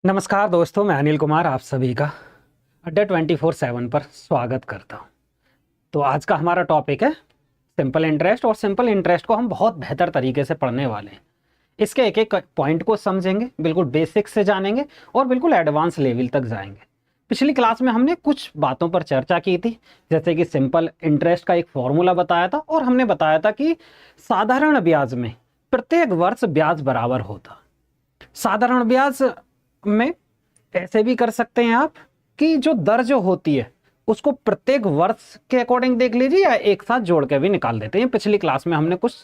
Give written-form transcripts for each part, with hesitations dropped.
नमस्कार दोस्तों, मैं अनिल कुमार आप सभी का अड्डा 24/7 पर स्वागत करता हूं। तो आज का हमारा टॉपिक है सिंपल इंटरेस्ट, और सिंपल इंटरेस्ट को हम बहुत बेहतर तरीके से पढ़ने वाले हैं। इसके एक एक पॉइंट को समझेंगे, बिल्कुल बेसिक से जानेंगे और बिल्कुल एडवांस लेवल तक जाएंगे। पिछली क्लास में हमने कुछ बातों पर चर्चा की थी, जैसे कि सिंपल इंटरेस्ट का एक फॉर्मूला बताया था, और हमने बताया था कि साधारण ब्याज में प्रत्येक वर्ष ब्याज बराबर होता। साधारण ब्याज में ऐसे भी कर सकते हैं आप कि जो दर जो होती है उसको प्रत्येक वर्ष के अकॉर्डिंग देख लीजिए, या एक साथ जोड़ के भी निकाल देते हैं। पिछली क्लास में हमने कुछ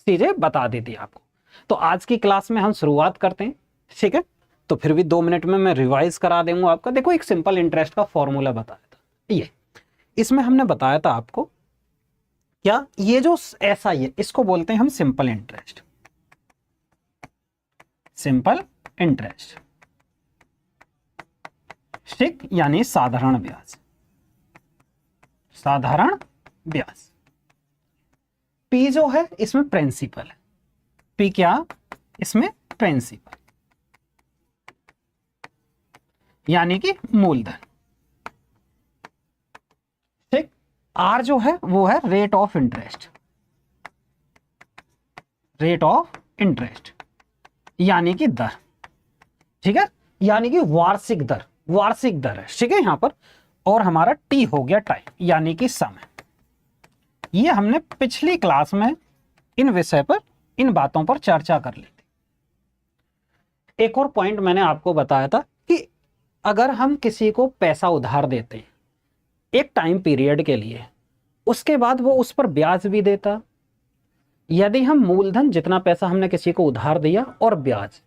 चीजें बता दी थी आपको। तो आज की क्लास में हम शुरुआत करते हैं, ठीक है। तो फिर भी 2 मिनट में मैं रिवाइज करा दूंगा आपका। देखो, एक सिंपल इंटरेस्ट का फॉर्मूला बताया था, ये इसमें हमने बताया था आपको क्या, ये जो ऐसा ही है इसको बोलते हैं हम सिंपल इंटरेस्ट। सिंपल इंटरेस्ट, ठीक, यानी साधारण ब्याज। साधारण ब्याज। पी जो है इसमें प्रिंसिपल है। पी क्या? इसमें प्रिंसिपल, यानी कि मूलधन, ठीक। आर जो है वो है rate of interest. Rate of interest यानी कि दर, ठीक है, यानी कि वार्षिक दर। वार्षिक दर है, ठीक है, यहां पर। और हमारा टी हो गया टाइम, यानी कि समय। ये हमने पिछली क्लास में इन विषय पर, इन बातों पर चर्चा कर ली थी। एक और पॉइंट मैंने आपको बताया था कि अगर हम किसी को पैसा उधार देते हैं एक टाइम पीरियड के लिए, उसके बाद वो उस पर ब्याज भी देता। यदि हम मूलधन, जितना पैसा हमने किसी को उधार दिया, और ब्याज,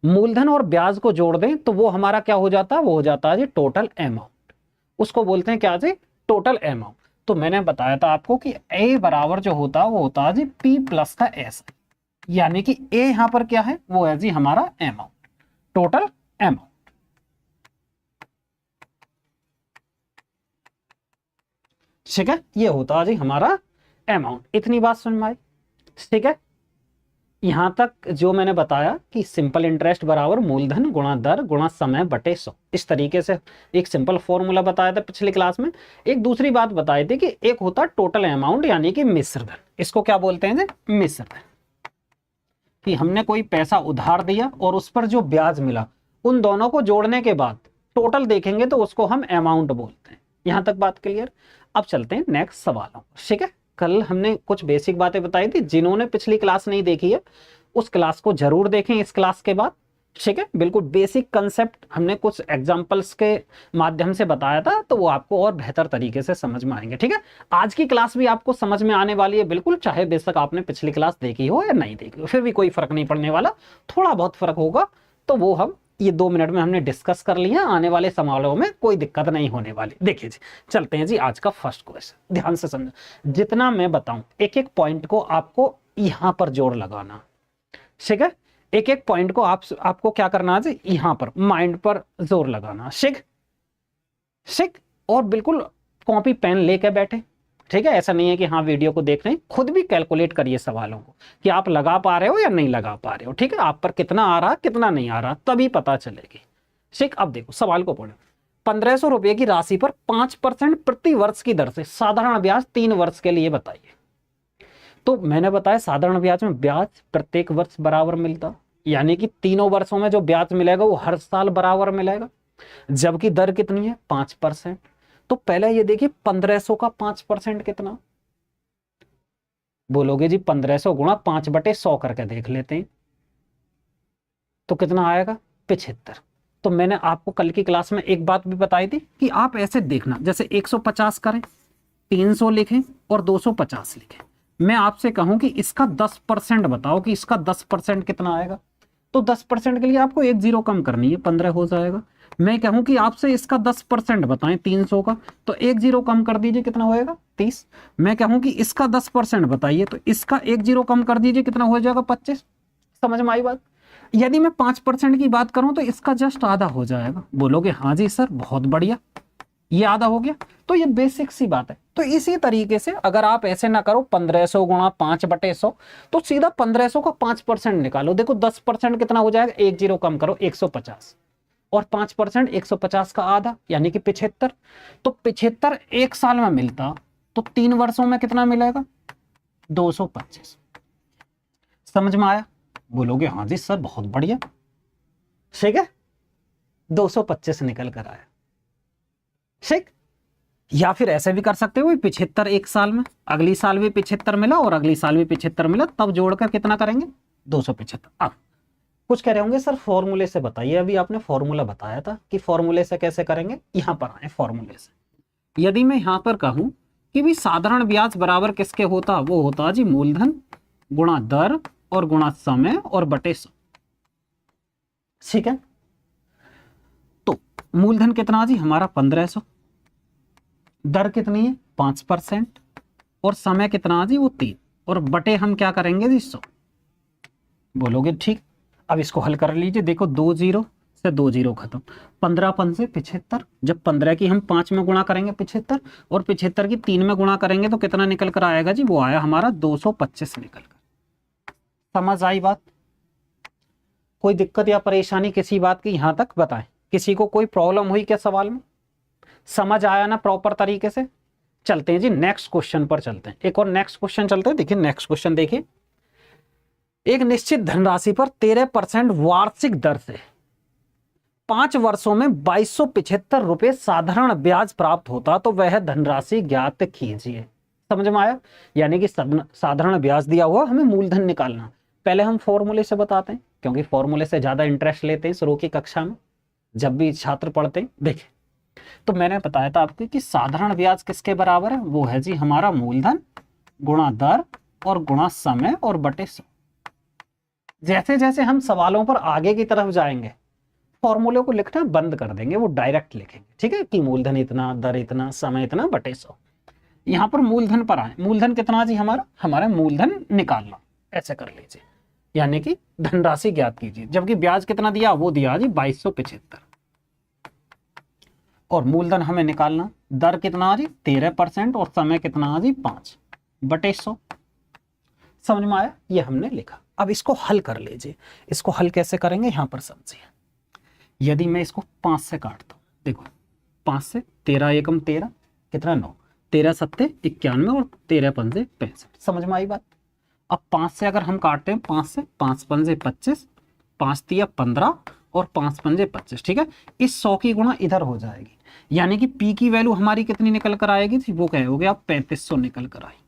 मूलधन और ब्याज को जोड़ दें तो वो हमारा क्या हो जाता है? वो हो जाता है जी टोटल अमाउंट। उसको बोलते हैं क्या जी? Total amount. तो मैंने बताया था आपको कि ए बराबर जो होता है वो होता है जी पी प्लस का एस, यानी कि ए यहां पर क्या है? वो है जी हमारा अमाउंट, टोटल अमाउंट, ठीक है। ये होता है जी हमारा अमाउंट। इतनी बात समझ में आई, ठीक है। यहां तक जो मैंने बताया कि सिंपल इंटरेस्ट बराबर मूलधन गुणा दर गुणा समय बटे 100, इस तरीके से एक सिंपल फॉर्मूला बताया था पिछली क्लास में। एक दूसरी बात बताई थी कि एक होता टोटल अमाउंट, यानी कि मिश्र धन। इसको क्या बोलते हैं? मिश्र धन। कि हमने कोई पैसा उधार दिया और उस पर जो ब्याज मिला, उन दोनों को जोड़ने के बाद टोटल देखेंगे तो उसको हम अमाउंट बोलते हैं। यहां तक बात क्लियर। अब चलते हैं नेक्स्ट सवालों, ठीक है। कल हमने कुछ बेसिक बातें बताई थी, जिन्होंने पिछली क्लास नहीं देखी है उस क्लास को जरूर देखें इस क्लास के बाद, ठीक है। बिल्कुल बेसिक कंसेप्ट हमने कुछ एग्जांपल्स के माध्यम से बताया था, तो वो आपको और बेहतर तरीके से समझ में आएंगे, ठीक है। आज की क्लास भी आपको समझ में आने वाली है बिल्कुल, चाहे बेशक आपने पिछली क्लास देखी हो या नहीं देखी हो, फिर भी कोई फर्क नहीं पड़ने वाला। थोड़ा बहुत फर्क होगा तो वो हम ये 2 मिनट में हमने डिस्कस कर लिया। आने वाले सवालों में कोई दिक्कत नहीं होने वाली। देखिए जी, चलते हैं जी आज का फर्स्ट क्वेश्चन। ध्यान से समझो, जितना मैं बताऊं एक एक पॉइंट को आपको यहां पर जोड़ लगाना, ठीक है। एक एक पॉइंट को आपको क्या करना है? यहां पर माइंड पर जोर लगाना, ठीक ठीक। और बिल्कुल कॉपी पेन लेके बैठे, ठीक है। ऐसा नहीं है कि हाँ वीडियो को देख रहे हैं, खुद भी कैलकुलेट करिए सवालों को कि आप लगा पा रहे हो या नहीं लगा पा रहे हो, ठीक है। आप पर कितना आ रहा कितना नहीं आ रहा तभी पता चलेगी, ठीक। अब देखो सवाल को पढ़ो। 1500 रुपए की राशि पर 5% प्रति वर्ष की दर से साधारण ब्याज 3 वर्ष के लिए बताइए। तो मैंने बताया साधारण ब्याज में ब्याज प्रत्येक वर्ष बराबर मिलता, यानी कि तीनों वर्षों में जो ब्याज मिलेगा वो हर साल बराबर मिलेगा। जबकि दर कितनी है? 5%। तो पहले ये देखिए 1500 का 5% कितना? बोलोगे जी 1500 गुणा 5/100 करके देख लेते हैं तो कितना आएगा? 75। तो मैंने आपको कल की क्लास में एक बात भी बताई थी कि आप ऐसे देखना, जैसे 150 करें, 300 लिखें और 250 लिखें। मैं आपसे कहूं कि इसका 10% बताओ कि इसका 10% कितना आएगा, तो 10% के लिए आपको एक जीरो कम करनी है, 15 हो जाएगा। मैं कहूं कि आपसे इसका 10% बताएं 300 का, तो एक जीरो कम कर दीजिए, कितना होएगा? 30। मैं कहूं कि इसका 10% बताइए, तो इसका एक जीरो कम कर दीजिए, कितना हो जाएगा? 25। समझ में आई बात? यदि मैं 5% की बात करूं तो इसका जस्ट आधा हो जाएगा। बोलोगे हाँ जी सर बहुत बढ़िया, ये आधा हो गया। तो ये बेसिक सी बात है। तो इसी तरीके से अगर आप ऐसे ना करो 1500 गुणा 5/100, तो सीधा 1500 का 5% निकालो। देखो 10% कितना हो जाएगा? एक जीरो कम करो, 150। और 5% 150 का आधा यानी कि 75। तो 75 एक साल में मिलता तो 3 वर्षों में कितना मिलेगा? 225। समझ में आया? बोलोगे हाँ जी सर बहुत बढ़िया, ठीक है, 225 निकल कर आया, ठीक। या फिर ऐसे भी कर सकते हो 75 एक साल में, अगली साल भी 75 मिला और अगली साल भी 75 मिला, तब जोड़कर कितना करेंगे? 275। अब कुछ कह रहे होंगे सर फॉर्मूले से बताइए, अभी आपने फॉर्मूला बताया था कि फॉर्मूले से कैसे करेंगे, यहां पर आए फॉर्मूले से। यदि मैं यहां पर कहूं कि भी साधारण ब्याज बराबर किसके होता, वो होता जी मूलधन गुणा दर और गुणा समय और बटे 100, ठीक है। तो मूलधन कितना जी हमारा 1500, दर कितनी है 5% और समय कितना जी वो 3, और बटे हम क्या करेंगे जी 100। बोलोगे ठीक। अब इसको हल कर लीजिए, देखो 2 0 से 2 0 खत्म, 15 पंजे 75, जब 15 की हम 5 में गुणा करेंगे 75 और 75 की 3 में गुणा करेंगे तो कितना निकल कर आएगा जी? वो आया हमारा 225 निकल कर। समझ आई बात? कोई दिक्कत या परेशानी किसी बात की यहां तक बताएं, किसी को कोई प्रॉब्लम हुई क्या सवाल में? समझ आया ना प्रॉपर तरीके से? चलते हैं जी नेक्स्ट क्वेश्चन पर चलते हैं, एक और नेक्स्ट क्वेश्चन चलते हैं। देखिए नेक्स्ट क्वेश्चन देखिए, एक निश्चित धनराशि पर 13% वार्षिक दर से 5 वर्षों में 2275 रुपए साधारण ब्याज प्राप्त होता तो वह धनराशि ज्ञात कीजिए। समझ में आया? यानी कि साधारण ब्याज दिया हुआ, हमें मूलधन निकालना। पहले हम फॉर्मूले से बताते हैं क्योंकि फॉर्मूले से ज्यादा इंटरेस्ट लेते हैं शुरू की कक्षा में जब भी छात्र पढ़ते हैं। देखिए तो मैंने बताया था आपको कि साधारण ब्याज किसके बराबर है, वो है जी हमारा मूलधन गुणा दर और गुणा समय और बटे 100। जैसे जैसे हम सवालों पर आगे की तरफ जाएंगे फॉर्मूले को लिखना बंद कर देंगे, वो डायरेक्ट लिखेंगे, ठीक है, कि मूलधन इतना, दर इतना, समय इतना, बटे 100। यहां पर मूलधन पर आए, मूलधन कितना जी हमारा मूलधन निकालना, ऐसे कर लीजिए, यानी कि धनराशि ज्ञात कीजिए। जबकि ब्याज कितना दिया, वो दिया जी 2275 और मूलधन हमें निकालना, दर कितना जी 13% और समय कितना जी 5 बटे 100। समझ में आया? ये हमने लिखा। अब इसको हल कर लीजिए। इसको हल कैसे करेंगे यहां पर समझिए। यदि मैं इसको 5 से काटता हूं, देखो 5 से 13 एकम 13 कितना 9, 13 सत्ते 91 और 13 पंजे 65। समझ में आई बात? अब 5 से अगर हम काटते हैं, 5 से 5 पंजे 25, 5 तिया 15 और 5 पंजे 25, ठीक है। इस 100 की गुणा इधर हो जाएगी, यानी कि पी की वैल्यू हमारी कितनी निकल कर आएगी थी, वो क्या हो गया 3500 निकल कर आई।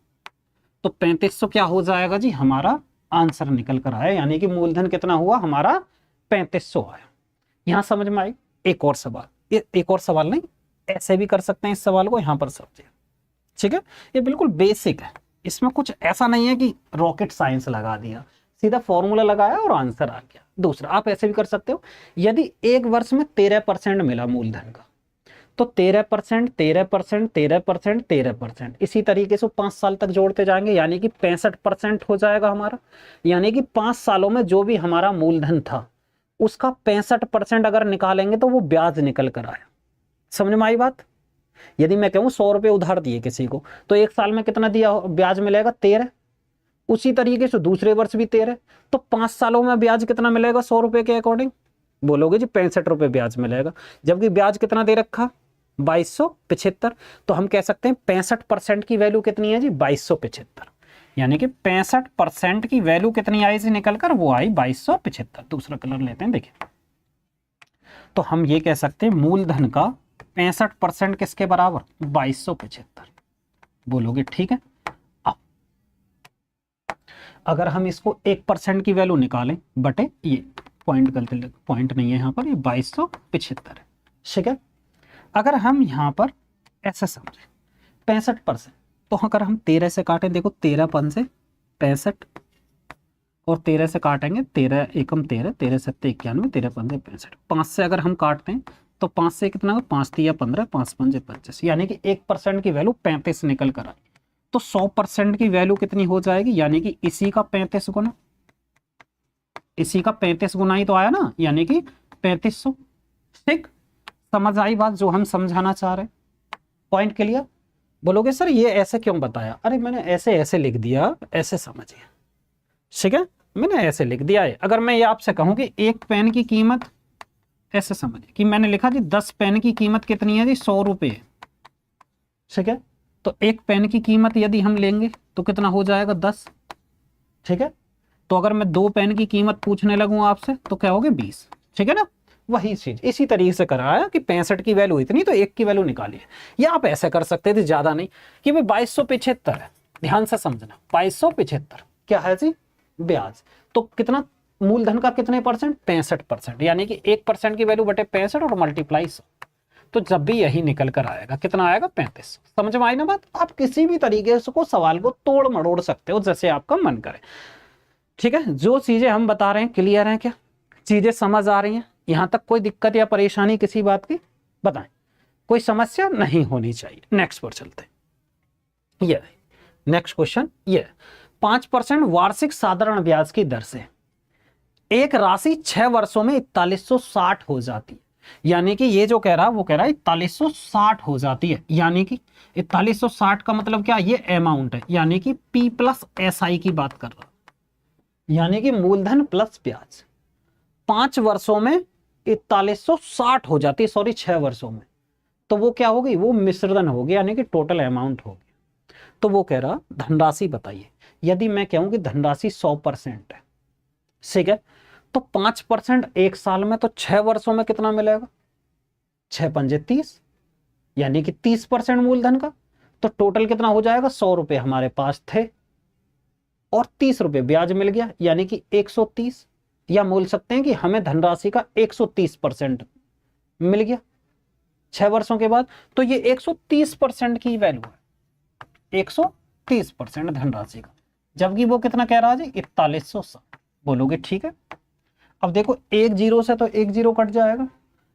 तो 3500 क्या हो जाएगा जी हमारा आंसर निकल कर आया, यानी कि मूलधन कितना हुआ हमारा 3500 आया। यहां समझ में आई? एक और सवाल, एक और सवाल नहीं, ऐसे भी कर सकते हैं इस सवाल को, यहां पर समझिए, ठीक है। ये बिल्कुल बेसिक है, इसमें कुछ ऐसा नहीं है कि रॉकेट साइंस लगा दिया, सीधा फॉर्मूला लगाया और आंसर आ गया। दूसरा आप ऐसे भी कर सकते हो, यदि एक वर्ष में 13% मिला मूलधन का तो 13%, 13%, 13%, 13%, इसी तरीके से 5 साल तक जोड़ते जाएंगे, यानी कि 65% हो जाएगा हमारा। यानी कि 5 सालों में जो भी हमारा मूलधन था उसका 65% अगर निकालेंगे तो वो ब्याज निकल कर आया। समझ में आई बात? यदि मैं कहूं 100 रुपए उधार दिए किसी को तो एक साल में कितना दिया ब्याज मिलेगा 13, उसी तरीके से दूसरे वर्ष भी 13, तो 5 सालों में ब्याज कितना मिलेगा 100 रुपए के अकॉर्डिंग? बोलोगे जी 65 रुपए ब्याज मिलेगा, जबकि ब्याज कितना दे रखा 2275। तो हम कह सकते हैं 65% की वैल्यू कितनी है जी 2275, यानी कि 65% की वैल्यू कितनी आई जी निकल कर, वो आई 2275। दूसरा कलर लेते हैं, देखिए तो हम ये कह सकते हैं मूलधन का 65% किसके बराबर 2275। बोलोगे ठीक है। अब अगर हम इसको 1% की वैल्यू निकालें बटे ये पॉइंट, गलती पॉइंट नहीं है यहाँ पर, ये 2275 है, ठीक है। अगर हम यहाँ पर ऐसे समझे 65%, तो अगर हम 13 से काटें, देखो 13 पंजे 65 और 13 से काटेंगे 13 एकम 13, 13 सत्ते 91, 13 पंजे 65। 5 से अगर हम काटते हैं तो 5 से कितना होगा 5 तिया 15, 5 पंजे 25, यानी कि 1% की वैल्यू 35 निकल कर आई। तो 100% की वैल्यू कितनी हो जाएगी, यानी कि इसी का 35 गुना, इसी का 35 गुना ही तो आया ना, यानी कि 3500। ठीक, समझ आई बात जो हम समझाना चाह रहे हैं? Point clear? बोलोगे सर ये ऐसे क्यों बताया? अरे मैंने ऐसे ऐसे लिख दिया, ऐसे समझिए, ठीक है, मैंने ऐसे लिख दिया है। अगर मैं ये आपसे कहूं कि एक पेन की कीमत ऐसे समझिए कि मैंने लिखा जी 10 पेन की कीमत कितनी है जी 100 रुपये, ठीक है। तो एक पेन की कीमत यदि हम लेंगे तो कितना हो जाएगा 10, ठीक है। तो अगर मैं 2 पेन की कीमत पूछने लगूं आपसे तो क्या होगी 20, ठीक है ना। वही चीज इसी तरीके से कराया कि 65 की वैल्यू इतनी तो 1 की वैल्यू निकालिए, या आप ऐसे कर सकते थे ज्यादा नहीं कि भाई 2275 है, ध्यान से समझना 2275 क्या है जी ब्याज। तो कितना मूलधन का कितने परसेंट 65%, यानी कि 1% की वैल्यू बटे 65 और मल्टीप्लाई 100, तो जब भी यही निकल कर आएगा कितना आएगा 3500। समझ में आई ना बात। आप किसी भी तरीके से को सवाल को तोड़ मड़ोड़ सकते हो जैसे आपका मन करे, ठीक है। जो चीजें हम बता रहे हैं क्लियर हैं क्या, चीजें समझ आ रही हैं, यहां तक कोई दिक्कत या परेशानी किसी बात की बताएं, कोई समस्या नहीं होनी चाहिए। नेक्स्ट पर चलते हैं। ये नेक्स्ट क्वेश्चन ये 5% वार्षिक साधारण ब्याज की दर से एक राशि 6 वर्षों में 4160 हो जाती है, यानी कि ये जो कह रहा है वो कह रहा है 4160 हो जाती है, यानी कि 4160 का मतलब क्या, ये अमाउंट है, यानी कि P प्लस SI की बात कर रहा, यानी कि मूलधन प्लस ब्याज 5 वर्षों में 4160 हो जाती है, सॉरी 6 वर्षों में। तो वो क्या हो गई, वो मिश्रण हो गया, यानी कि टोटल अमाउंट हो गया। तो वो कह रहा धनराशि बताइए, यदि मैं कहूं कि धनराशि 100% है, ठीक है, तो 5% एक साल में, तो 6 वर्षों में कितना मिलेगा, 6 पंजे 30, यानी कि 30% मूलधन का। तो टोटल कितना हो जाएगा, 100 रुपए हमारे पास थे और 30 रुपए ब्याज मिल गया, यानी कि 130, या बोल सकते हैं कि हमें धनराशि का 130% मिल गया 6 वर्षों के बाद। तो ये 130% की वैल्यू है, 130% धनराशि का, जबकि वो कितना कह रहा है जी 4160। बोलोगे ठीक है। अब देखो एक जीरो से तो एक जीरो कट जाएगा।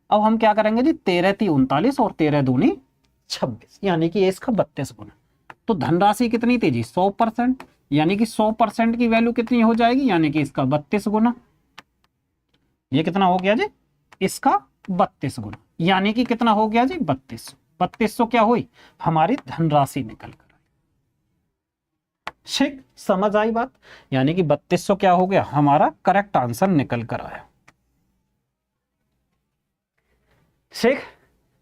अब हम क्या करेंगे जी 13 × 39 और 13 दूनी 26, यानी कि इसका 32 गुना। तो धनराशि कितनी थी जी 100%, यानी कि 100% की वैल्यू कितनी हो जाएगी, यानी कि इसका 32 गुना। ये कितना हो गया जी, इसका 32 गुना, यानी कि कितना हो गया जी 32। 3200 क्या हुई हमारी धनराशि निकल कर, ठीक समझ आई बात। यानी कि 3200 क्या हो गया हमारा करेक्ट आंसर निकल कर आया, ठीक।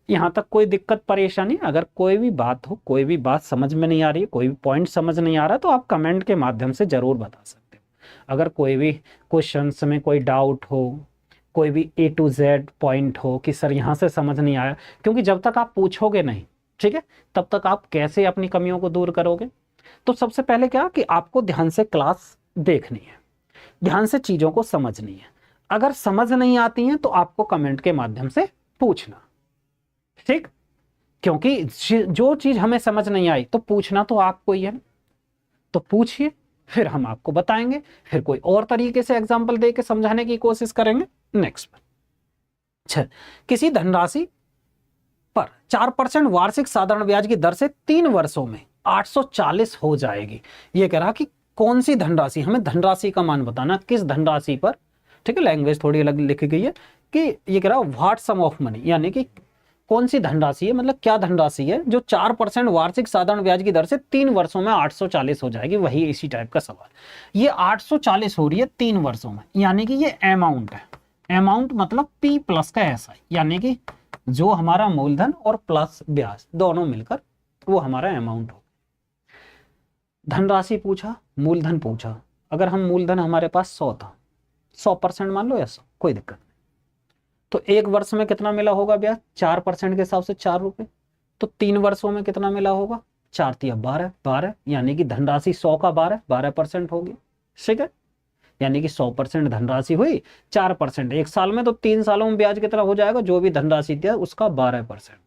यहां तक कोई दिक्कत परेशानी, अगर कोई भी बात हो, कोई भी बात समझ में नहीं आ रही है, कोई भी पॉइंट समझ नहीं आ रहा, तो आप कमेंट के माध्यम से जरूर बता सकते हो। अगर कोई भी क्वेश्चंस में कोई डाउट हो, कोई भी A to Z पॉइंट हो कि सर यहाँ से समझ नहीं आया, क्योंकि जब तक आप पूछोगे नहीं, ठीक है, तब तक आप कैसे अपनी कमियों को दूर करोगे। तो सबसे पहले क्या कि आपको ध्यान से क्लास देखनी है, ध्यान से चीजों को समझनी है। अगर समझ नहीं आती हैं तो आपको कमेंट के माध्यम से पूछना, ठीक। क्योंकि जो चीज हमें समझ नहीं आई तो पूछना तो आपको ही है, तो पूछिए, फिर हम आपको बताएंगे, फिर कोई और तरीके से एग्जाम्पल दे के समझाने की कोशिश करेंगे। नेक्स्ट पर अच्छा, किसी धनराशि पर 4% वार्षिक साधारण ब्याज की दर से 3 वर्षों में 840 हो जाएगी। ये कह रहा कि कौन सी धनराशि, हमें धनराशि का मान बताना, किस धनराशि पर, ठीक है, लैंग्वेज थोड़ी अलग लिखी गई है कि ये कह रहा व्हाट सम ऑफ मनी, यानी कि कौन सी धनराशि है, मतलब क्या धनराशि है जो 4% वार्षिक साधारण ब्याज की दर से 3 वर्षों में 840 हो जाएगी। वही इसी टाइप का सवाल, ये 840 हो रही है 3 वर्षों में, यानी कि ये अमाउंट है। अमाउंट मतलब P प्लस का SI, यानी कि जो हमारा मूलधन और प्लस ब्याज दोनों मिलकर वो हमारा अमाउंट हो। धनराशि पूछा, मूलधन पूछा, अगर हम मूलधन हमारे पास 100 था, 100% मान लो या 100, कोई दिक्कत नहीं, तो एक वर्ष में कितना मिला होगा ब्याज 4% के हिसाब से 4 रुपए, तो 3 वर्षों में कितना मिला होगा 4 × 12, 12, यानी कि धनराशि 100 का 12% होगी, ठीक है। यानी कि 100% धनराशि हुई, 4% एक साल में, तो 3 सालों में ब्याज कितना हो जाएगा, जो भी धनराशि दिया उसका 12%,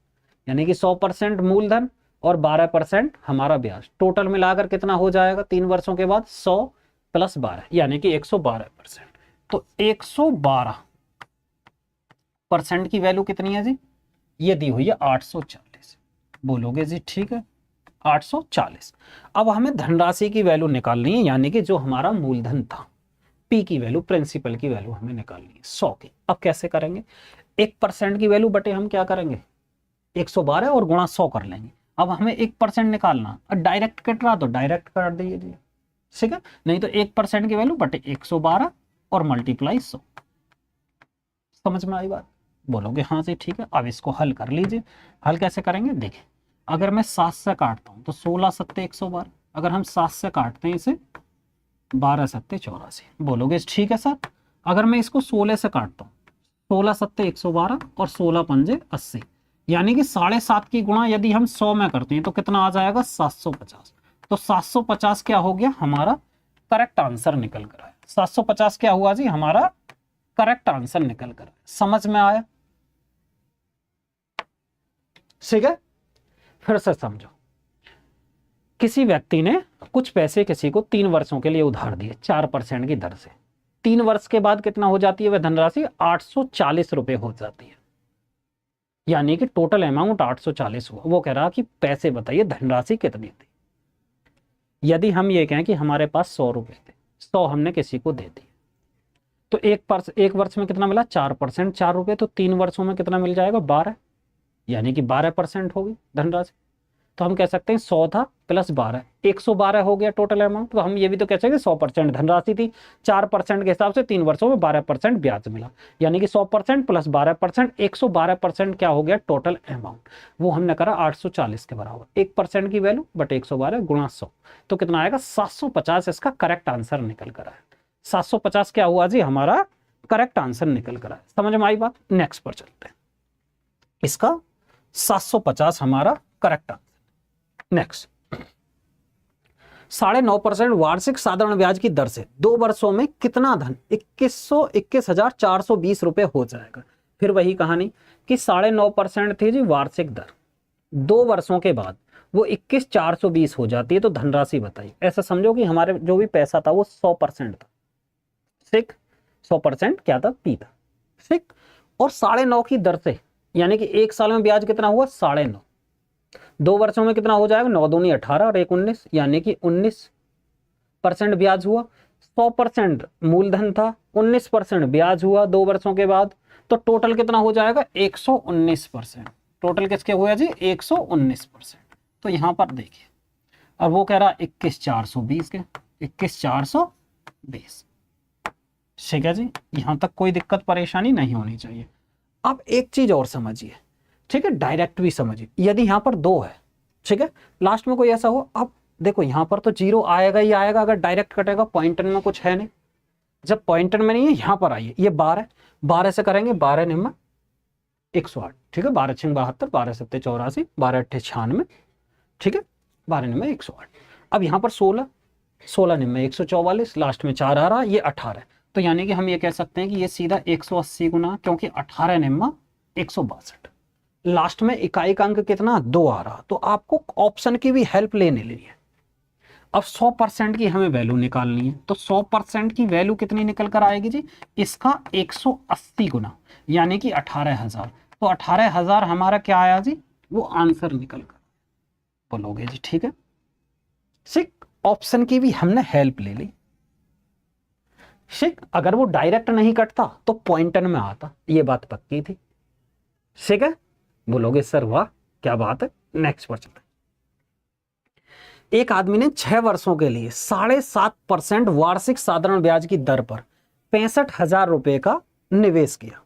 यानी कि 100% मूलधन और 12% हमारा ब्याज, टोटल मिलाकर कितना हो जाएगा 3 वर्षों के बाद 100 + 12, यानी कि 112%। तो 112% की वैल्यू कितनी है जी, ये दी हुई है 840। बोलोगे जी ठीक है 840। अब हमें धनराशि की वैल्यू निकालनी है, यानी कि जो हमारा मूलधन था, P की वैल्यू, प्रिंसिपल की वैल्यू हमें निकालनी है 100 की। अब कैसे करेंगे, 1% की वैल्यू बटे हम क्या करेंगे 112 और गुणा 100 कर लेंगे। अब हमें 1% निकालना, और डायरेक्ट कट रहा तो डायरेक्ट कर दीजिए, ठीक है, नहीं तो 1% की वैल्यू बटे 112 और मल्टीप्लाई 100। समझ में आई बात। बोलोगे हाँ जी ठीक है। अब इसको हल कर लीजिए। हल कैसे करेंगे, देखिए अगर मैं 7 से काटता हूँ तो 16 सत्ते 112, अगर हम 7 से काटते हैं इसे 12 सत्ते 84, बोलोगे ठीक है सर। अगर मैं इसको 16 से काटता हूँ, 16 सत्ते 112 और 16 पंजे 80, यानी कि 7.5 की गुणा यदि हम 100 में करते हैं तो कितना आ जाएगा 750। तो 750 क्या हो गया हमारा करेक्ट आंसर निकल कर आया। 750 क्या हुआ जी हमारा करेक्ट आंसर निकल कर आया। समझ में आया, ठीक है। फिर से समझो, किसी व्यक्ति ने कुछ पैसे किसी को 3 वर्षों के लिए उधार दिए 4% की दर से। 3 वर्ष के बाद कितना हो जाती है वह धनराशि 840 रुपए हो जाती है, यानी कि टोटल अमाउंट 840 हुआ। वो कह रहा कि पैसे बताइए धनराशि कितनी थी। यदि हम ये कहें कि हमारे पास 100 रुपए थे, 100 हमने किसी को दे दिए, तो एक वर्ष में कितना मिला 4%, 4 रुपए, तो 3 वर्षों में कितना मिल जाएगा 12, यानी कि 12% होगी धनराशि। तो हम कह सकते हैं 100 था प्लस 12, 112 हो गया टोटल अमाउंट। तो हम ये भी तो कह सकते हैं 100% धनराशि थी, 4% के हिसाब से 3 वर्षों में 12% ब्याज मिला, यानी कि 100% प्लस 12%, 112% क्या हो गया टोटल अमाउंट। वो हमने करा 840 के बराबर, 1% की वैल्यू बट 112 गुणा 100, तो कितना आएगा 750। इसका करेक्ट आंसर निकल कर आया। 750 क्या हुआ जी हमारा करेक्ट आंसर निकल कर आया। समझ में आई बात। नेक्स्ट पर चलते हैं, इसका 750 हमारा करेक्ट आंसर। नेक्स्ट, 9.5% वार्षिक साधारण ब्याज की दर से 2 वर्षों में कितना धन 21,420 रुपए हो जाएगा। फिर वही कहानी कि 9.5% थी जी वार्षिक दर, 2 वर्षों के बाद वो 21,420 हो जाती है, तो धनराशि बताइए। ऐसा समझो कि हमारे जो भी पैसा था वो 100% था, ठीक, 100% क्या था पी था, ठीक, और 9.5 की दर से, यानी कि 1 साल में ब्याज कितना हुआ 9.5, 2 वर्षों में कितना हो जाएगा 9 दूनी 18 और 1 19, यानी कि 19% ब्याज हुआ। 100% मूलधन था, 19% ब्याज हुआ 2 वर्षों के बाद, तो टोटल कितना हो जाएगा 119%। टोटल किसके हुआ जी 119%। तो यहां पर देखिए, और वो कह रहा 21,420 के, 21,420, ठीक है जी। यहां तक कोई दिक्कत परेशानी नहीं होनी चाहिए। अब एक चीज और समझिए, ठीक है, डायरेक्ट भी समझिए। यदि यहां पर 2 है, ठीक है, लास्ट में कोई ऐसा हो, अब देखो यहां पर तो 0 आएगा ही आएगा अगर डायरेक्ट कटेगा, पॉइंटर में कुछ है नहीं। जब पॉइंटर में नहीं है यहां पर आइए, ये 12, 12 से करेंगे 12 निम्न 108, ठीक है, 12 6 72, 12 7 84, 12 8 96, ठीक है, 12 निम्न 108। अब यहां पर 16, 16 निम्न 144, लास्ट में 4 आ रहा, ये 18, तो यानी कि हम ये कह सकते हैं कि ये सीधा 180 गुना, क्योंकि 18 निम्न 162, लास्ट में इकाई का अंक कितना 2 आ रहा, तो आपको ऑप्शन की भी हेल्प लेने ली है। अब 100% की हमें वैल्यू निकालनी है, तो 100% की वैल्यू कितनी निकल कर आएगी जी, इसका 180 गुना, यानी कि 18,000, तो 18,000 हमारा क्या आया जी वो आंसर निकल कर, बोलोगे जी ठीक है। ठीक, ऑप्शन की भी हमने हेल्प ले ली। ठीक, अगर वो डायरेक्ट नहीं कटता तो पॉइंटर में आता, ये बात पक्की थी, ठीक है। बोलोगे सर वाह क्या बात है। नेक्स्ट पर चलते हैं। एक आदमी ने 6 वर्षों के लिए 7.5% वार्षिक साधारण ब्याज की दर पर 65,000 रुपए का निवेश किया।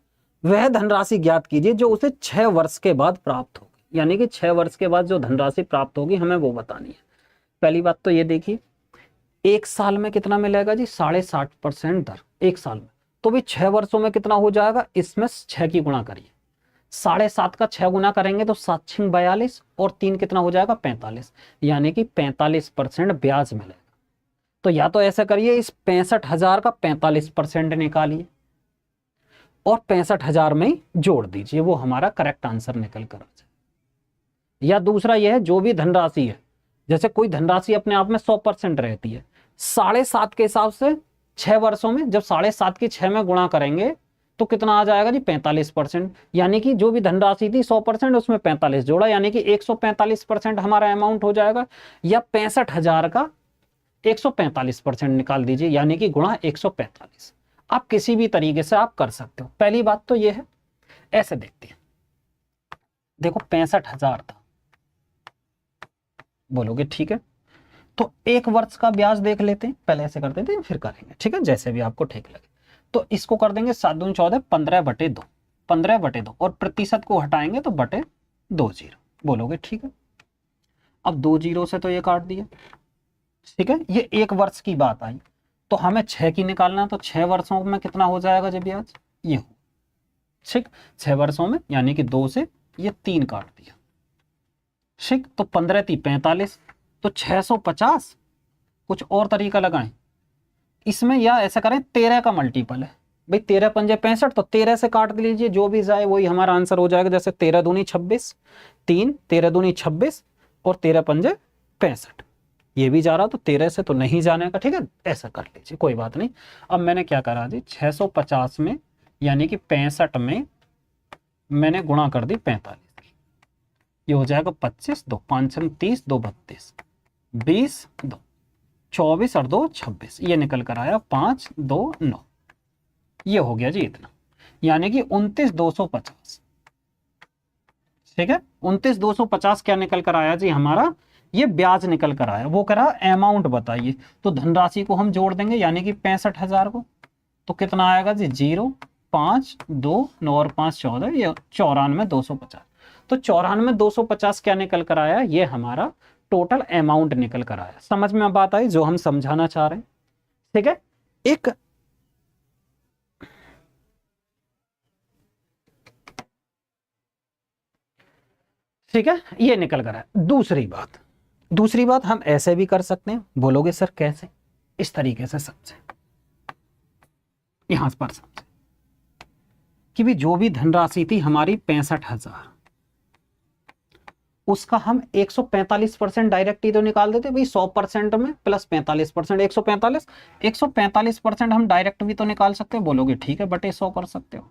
वह धनराशि ज्ञात कीजिए जो उसे 6 वर्ष के बाद प्राप्त होगी, यानी कि 6 वर्ष के बाद जो धनराशि प्राप्त होगी हमें वो बतानी है। पहली बात तो ये देखिए, 1 साल में कितना मिलेगा जी 7.5% दर 1 साल में, तो भी 6 वर्षों में कितना हो जाएगा, इसमें 6 की गुणा करिए, 7.5 का 6 गुना करेंगे तो 7 6 42 और 3 कितना हो जाएगा 45, यानी कि 45% ब्याज मिलेगा। तो या तो ऐसा करिए इस 65,000 का 45% निकालिए और 65,000 में जोड़ दीजिए, वो हमारा करेक्ट आंसर निकल कर आ जाए। या दूसरा यह है, जो भी धनराशि है, जैसे कोई धनराशि अपने आप में 100% रहती है, 7.5 के हिसाब से 6 वर्षों में जब 7.5 की 6 में गुणा करेंगे तो कितना आ जाएगा जी 45%, यानी कि जो भी धनराशि थी 100% उसमें 45 जोड़ा, यानी कि 145% हमारा अमाउंट हो जाएगा। या 65,000 का 145% निकाल दीजिए, यानी कि गुणा 145। आप किसी भी तरीके से आप कर सकते हो। पहली बात तो ये है, ऐसे देखते हैं, देखो 65,000 था, बोलोगे ठीक है, तो 1 वर्ष का ब्याज देख लेते हैं, पहले ऐसे कर देते हैं फिर करेंगे, ठीक है, जैसे भी आपको ठीक लगे। तो इसको कर देंगे 7 दूनी 14, 15/2, 15/2 और प्रतिशत को हटाएंगे तो बटे 2 जीरो। बोलोगे ठीक है। अब 2 जीरो से तो ये काट दिया, ठीक है। ये 1 वर्ष की बात आई, तो हमें 6 की निकालना, तो 6 वर्षों में कितना हो जाएगा जब ब्याज, ये हो, ठीक। 6 वर्षों में यानी कि 2 से ये 3 काट दिया, ठीक। तो 15 × 45, तो 650। कुछ और तरीका लगाएं इसमें, या ऐसा करें 13 का मल्टीपल है भाई, 13 पंजे 65, तो 13 से काट लीजिए, जो भी जाए वही हमारा आंसर हो जाएगा। जैसे 13 दूनी 26, 3, 13 दूनी 26 और 13 पंजे 65। ये भी जा रहा तो 13 से तो नहीं जाने का, ठीक है, ऐसा कर लीजिए, कोई बात नहीं। अब मैंने क्या करा जी, 650 में यानी कि 65 में मैंने गुणा कर दी 45, ये हो जाएगा 25, 2 5 6 30, 2 32, 20, 2 24 और 2 26, ये निकल कर आया 5 2 9, ये हो गया जी इतना, यानी कि 29,250, ठीक है। 29,250 क्या निकल कर आया जी हमारा, ये ब्याज निकल कर आया। वो करा अमाउंट बताइए, तो धनराशि को हम जोड़ देंगे यानी कि 65,000 को, तो कितना आएगा जी 0 5 2 9 और 5 14, ये 94,250। तो 94,250 क्या निकल कर आया, ये हमारा टोटल अमाउंट निकल कर आया। समझ में बात आई जो हम समझाना चाह रहे हैं, ठीक है। एक ठीक है, ये निकल कर आया। दूसरी बात हम ऐसे भी कर सकते हैं। बोलोगे सर कैसे, इस तरीके से समझे, यहां पर समझे कि भी जो भी धनराशि थी हमारी 65,000, उसका हम 145% डायरेक्ट ही तो निकाल देते भाई, 100% में प्लस 45%, 145% हम डायरेक्ट भी तो निकाल सकते हो। बोलोगे ठीक है, बटे 100 कर सकते हो।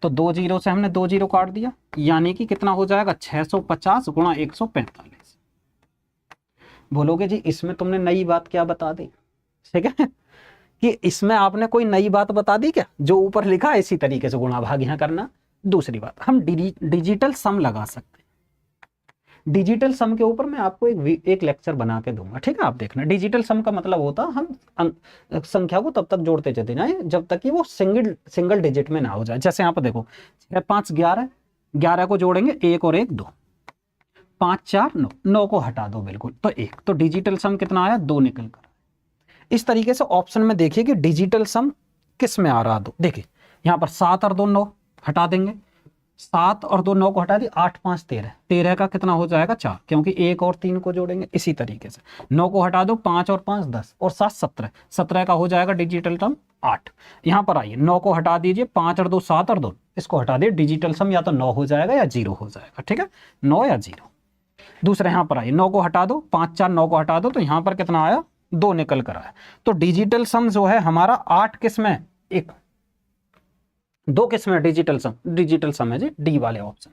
तो 2 जीरो से हमने 2 जीरो काट दिया, यानी कि कितना हो जाएगा 650 गुणा 145। बोलोगे जी इसमें तुमने नई बात क्या बता दी, ठीक है, कि इसमें आपने कोई नई बात बता दी क्या, जो ऊपर लिखा है इसी तरीके से गुणा भाग यहां करना। दूसरी बात, हम डिजिटल सम लगा सकते हैं। डिजिटल सम के ऊपर मैं आपको एक लेक्चर बना के दूंगा, ठीक है, आप देखना। डिजिटल सम का मतलब होता हम संख्या को तब तक जोड़ते चलते जाए जब तक कि वो सिंगल डिजिट में ना हो जाए। जैसे यहाँ पर देखो 6 5 11, 11 को जोड़ेंगे 1 और 1 2, 5 4 9, 9 को हटा दो बिल्कुल तो 1, तो डिजिटल सम कितना आया 2 निकल कर। इस तरीके से ऑप्शन में देखिए कि डिजिटल सम किस में आ रहा, दो देखिए यहाँ पर 7 और 2 9 हटा देंगे, 7 और 2 9 को हटा दी, 8 5 13, 13 का कितना हो जाएगा 4, क्योंकि 1 और 3 को जोड़ेंगे। इसी तरीके से 9 को हटा दो, 5 और 5 10 और 7 17, 17 का हो जाएगा डिजिटल सम 8। यहाँ पर आइए 9 को हटा दीजिए, 5 और 2 7 और 2 इसको हटा दिए, डिजिटल सम या तो 9 हो जाएगा या 0 हो जाएगा, ठीक है, 9 या 0। दूसरे यहाँ पर आइए 9 को हटा दो, 5 4 9 को हटा दो, तो यहाँ पर कितना आया 2 निकल कर आया। तो डिजिटल सम जो है हमारा 8 किस में, एक 2 किस में डिजिटल सम है जी डी वाले ऑप्शन,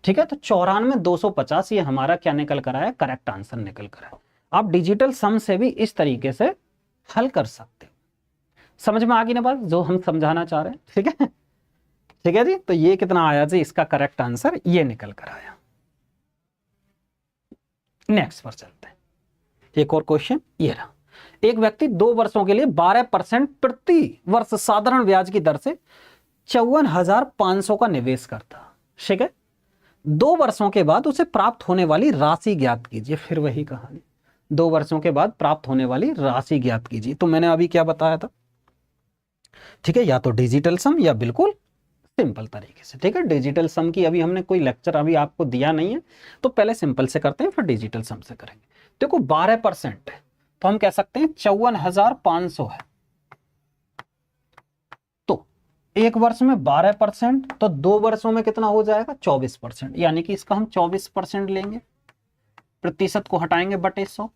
ठीक है। तो 94,250 ये हमारा क्या निकल कर आया, करेक्ट आंसर निकल कर आया। आप डिजिटल सम से भी इस तरीके से हल कर सकते हो। समझ में आ गई ना बात जो हम समझाना चाह रहे हैं, ठीक है जी। तो ये कितना आया जी, इसका करेक्ट आंसर ये निकल कर आया। नेक्स्ट पर चलते हैं, एक और क्वेश्चन ये रहा। एक व्यक्ति 2 वर्षों के लिए 12% प्रति वर्ष साधारण ब्याज की दर से 54,500 का निवेश करता, ठीक है। 2 वर्षों के बाद उसे प्राप्त होने वाली राशि ज्ञात कीजिए। फिर वही कहानी, 2 वर्षों के बाद प्राप्त होने वाली राशि ज्ञात कीजिए। तो मैंने अभी क्या बताया था, ठीक है, या तो डिजिटल सम या बिल्कुल सिंपल तरीके से, ठीक है। डिजिटल सम की अभी हमने कोई लेक्चर अभी आपको दिया नहीं है, तो पहले सिंपल से करते हैं फिर डिजिटल सम से करेंगे। देखो 12% है तो हम कह सकते हैं 54,500 है, तो 1 वर्ष में 12%, तो 2 वर्षों में कितना हो जाएगा 24%, यानी कि इसका हम 24% लेंगे, प्रतिशत को हटाएंगे बटे 100।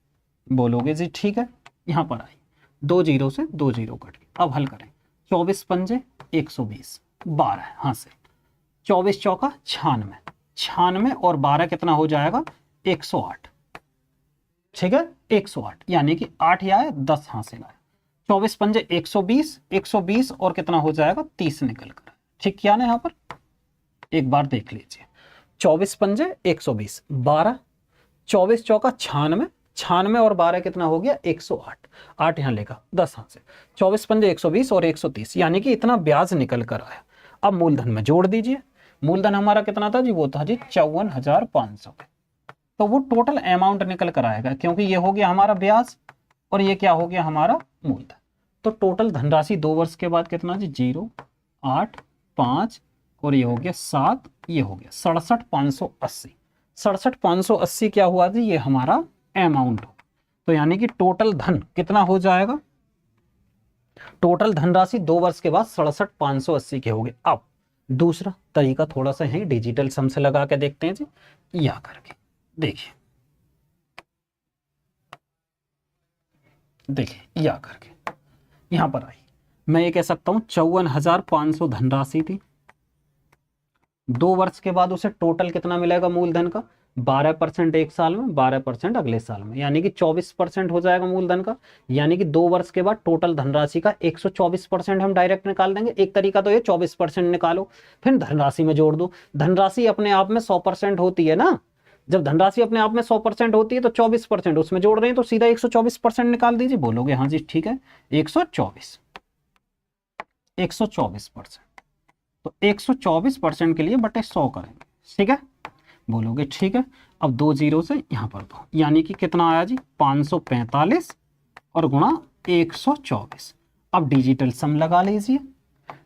बोलोगे जी ठीक है, यहां पर आई 2 जीरो से 2 जीरो कट गए। अब हल करें, 24 पंजे 120, 12 हां से 24 चौका 96, 96 और 12 कितना हो जाएगा 108, ठीक है, 108, यानी कि 8 आए 10 हासिल आए। 24 पंजे 120, 120 और कितना हो जाएगा 30 निकल कर, ठीक किया ना। यहाँ पर एक बार देख लीजिए, 24 पंजे 120, 12, 24 चौका 96, 96 और 12 कितना हो गया 108, 8 यहाँ लेगा 10 हाथ से, 24 पंजे 120 और 130, यानी कि इतना ब्याज निकल कर आया। अब मूलधन में जोड़ दीजिए, मूलधन हमारा कितना था जी, वो था जी 54,500। तो वो टोटल अमाउंट निकल कर आएगा, क्योंकि ये हो गया हमारा ब्याज और ये क्या हो गया हमारा मूलधन। तो टोटल धनराशि 2 वर्ष के बाद कितना जी, 0, 8, 5 और ये हो गया 7, ये हो गया 67,580। 67,580 क्या हुआ जी, ये हमारा अमाउंट। तो यानी कि टोटल धन कितना हो जाएगा, टोटल धनराशि 2 वर्ष के बाद 67,580 के हो गए। अब दूसरा तरीका थोड़ा सा है, डिजिटल सम से लगा के देखते हैं जी, या करके देखिए, देखिए या करके यहां पर आई, मैं ये कह सकता हूं 54,500 धनराशि थी, 2 वर्ष के बाद उसे टोटल कितना मिलेगा मूलधन का, 12% एक साल में, 12% अगले साल में, यानी कि 24% हो जाएगा मूलधन का। यानी कि 2 वर्ष के बाद टोटल धनराशि का 124% हम डायरेक्ट निकाल देंगे। एक तरीका तो ये 24% निकालो फिर धनराशि में जोड़ दो। धनराशि अपने आप में 100% होती है ना, जब धनराशि अपने आप में 100% होती है तो 24% उसमें जोड़ रहे हैं तो सीधा 124% निकाल दीजिए। बोलोगे हाँ जी ठीक है, 124%। तो 124% के लिए बटे 100 करेंगे, ठीक है। बोलोगे ठीक है, अब 2 जीरो से यहां पर दो, यानी कि कितना आया जी 545 और गुणा 124। अब डिजिटल सम लगा लीजिए।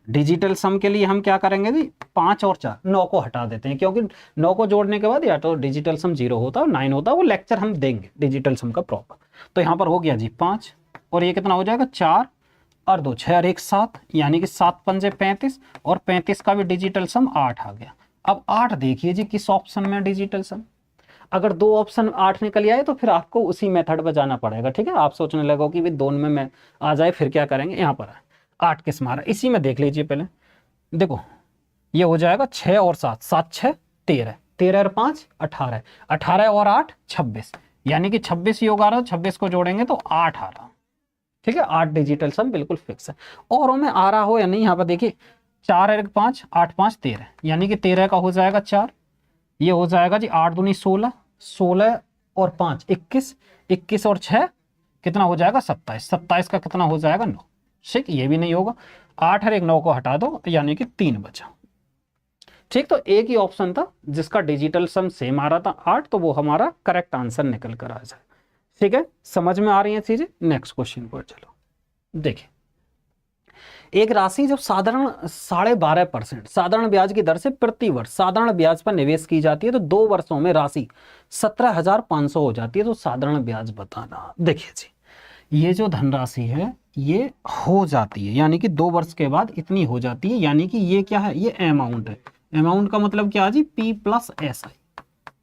डिजिटल सम के लिए हम क्या करेंगे जी, 5 और 4, 9 को हटा देते हैं, क्योंकि 9 को जोड़ने के बाद या तो डिजिटल सम 0 होता है 9 होता है, वो लेक्चर हम देंगे डिजिटल सम का प्रॉपर। तो यहाँ पर हो गया जी 5 और ये कितना हो जाएगा 4 और 2 6 और 1 7, यानी कि 7 पंजे 35 और 35 का भी डिजिटल सम 8 आ गया। अब 8 देखिए जी किस ऑप्शन में डिजिटल सम, अगर 2 ऑप्शन 8 निकल आए तो फिर आपको उसी मेथड पर जाना पड़ेगा, ठीक है। आप सोचने लगो कि भाई दोनों में मैं आ जाए फिर क्या करेंगे, यहाँ पर 8 किस मारा, इसी में देख लीजिए पहले। देखो ये हो जाएगा 6 और 7, 7 6 13, 13 और 5 18, 18 और 8 26, यानी कि 26 योग आ रहा है, 26 को जोड़ेंगे तो 8 आ रहा, ठीक है। 8 डिजिटल सम बिल्कुल फिक्स है। और में आ रहा हो या नहीं, यहाँ पर देखिए 4 और 5 8 5 13, यानी कि 13 का हो जाएगा 4, ये हो जाएगा जी 8 दूनी 16, 16 और 5 21, 21 और 6 कितना हो जाएगा 27, 27 का कितना हो जाएगा 9, ठीक। ये भी नहीं होगा, 8 और 1 9 को हटा दो, यानी कि 3 बचा, ठीक। तो एक ही ऑप्शन था जिसका डिजिटल सम सेम आ रहा था 8, तो वो हमारा करेक्ट आंसर निकल कर आ जाए, ठीक है। समझ में आ रही है चीजें। नेक्स्ट क्वेश्चन पर चलो। देखिए एक राशि जब साधारण 12.5% साधारण ब्याज की दर से प्रति वर्ष साधारण ब्याज पर निवेश की जाती है तो 2 वर्षों में राशि 17,500 हो जाती है, तो साधारण ब्याज बताना। देखिए जी ये जो धनराशि है ये हो जाती है, यानी कि 2 वर्ष के बाद इतनी हो जाती है, यानी कि ये क्या है, ये अमाउंट है। अमाउंट का मतलब क्या है जी, P प्लस SI,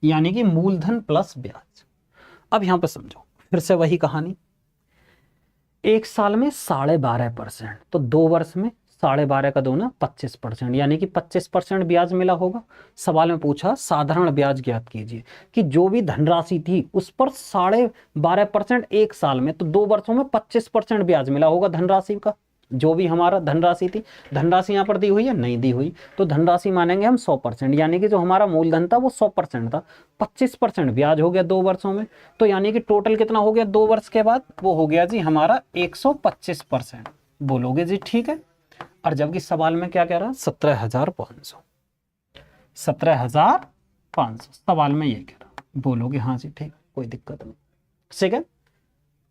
यानी कि मूलधन प्लस ब्याज। अब यहां पर समझो फिर से वही कहानी, एक साल में 12.5%, तो 2 वर्ष में 12.5 का 2 ना 25%, यानी कि 25% ब्याज मिला होगा। सवाल में पूछा साधारण ब्याज ज्ञात कीजिए, कि जो भी धनराशि थी उस पर 12.5% एक साल में, तो 2 वर्षों में 25% ब्याज मिला होगा धनराशि का। जो भी हमारा धनराशि थी, धनराशि यहाँ पर दी हुई है नहीं दी हुई, तो धनराशि मानेंगे हम 100%, यानी कि जो हमारा मूलधन था वो 100% था, 25% ब्याज हो गया 2 वर्षों में, तो यानी कि टोटल कितना हो गया 2 वर्ष के बाद, वो हो गया जी हमारा 125%। बोलोगे जी ठीक है। और जबकि सवाल में क्या कह रहा है 17,500, 17,500 सवाल में ये कह रहा, बोलोगे हाँ जी ठीक, कोई दिक्कत नहीं, ठीक है।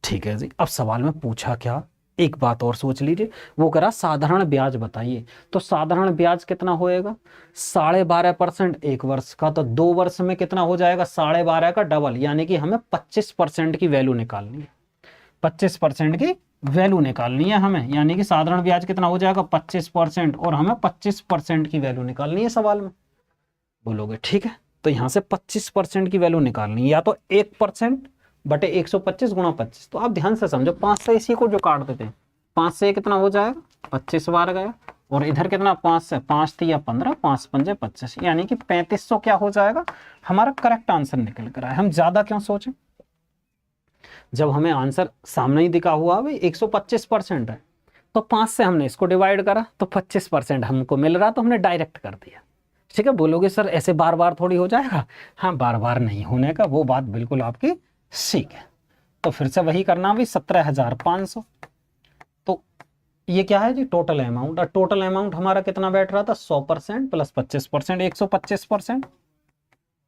ठीक है जी, अब सवाल में पूछा क्या, एक बात और सोच लीजिए, वो करा साधारण ब्याज बताइए, तो साधारण ब्याज कितना होएगा 12.5% एक वर्ष का, तो 2 वर्ष में कितना हो जाएगा 12.5 का डबल, यानी कि हमें 25% की वैल्यू निकालनी है, 25% की वैल्यू निकालनी है हमें, यानी कि साधारण ब्याज कितना हो जाएगा 25%, और हमें 25% की वैल्यू निकालनी है सवाल में। बोलोगे ठीक है, तो यहां से 25% की वैल्यू निकालनी है, या तो 1% बटे 125 गुणा 25। तो आप ध्यान से समझो, 5 से इसी को जो काट देते हैं, 5 से कितना हो जाएगा 25 बार गया, और इधर कितना 5 से 5 3 या 15, 5 पंजे 25, यानी कि 3500 क्या हो जाएगा हमारा करेक्ट आंसर निकल कर आए। हम ज्यादा क्यों सोचें, जब हमें आंसर सामने ही दिखा हुआ भाई 125% है, तो 5 से हमने इसको डिवाइड करा तो 25% हमको मिल रहा, तो हमने डायरेक्ट कर दिया, ठीक है। बोलोगे सर ऐसे बार बार थोड़ी हो जाएगा, हाँ बार बार नहीं होने का, वो बात बिल्कुल आपकी ठीक है। तो फिर से वही करना भी 17,500, तो ये क्या है जी, टोटल अमाउंट। और टोटल अमाउंट हमारा कितना बैठ रहा था, 100% प्लस 25%, 125%।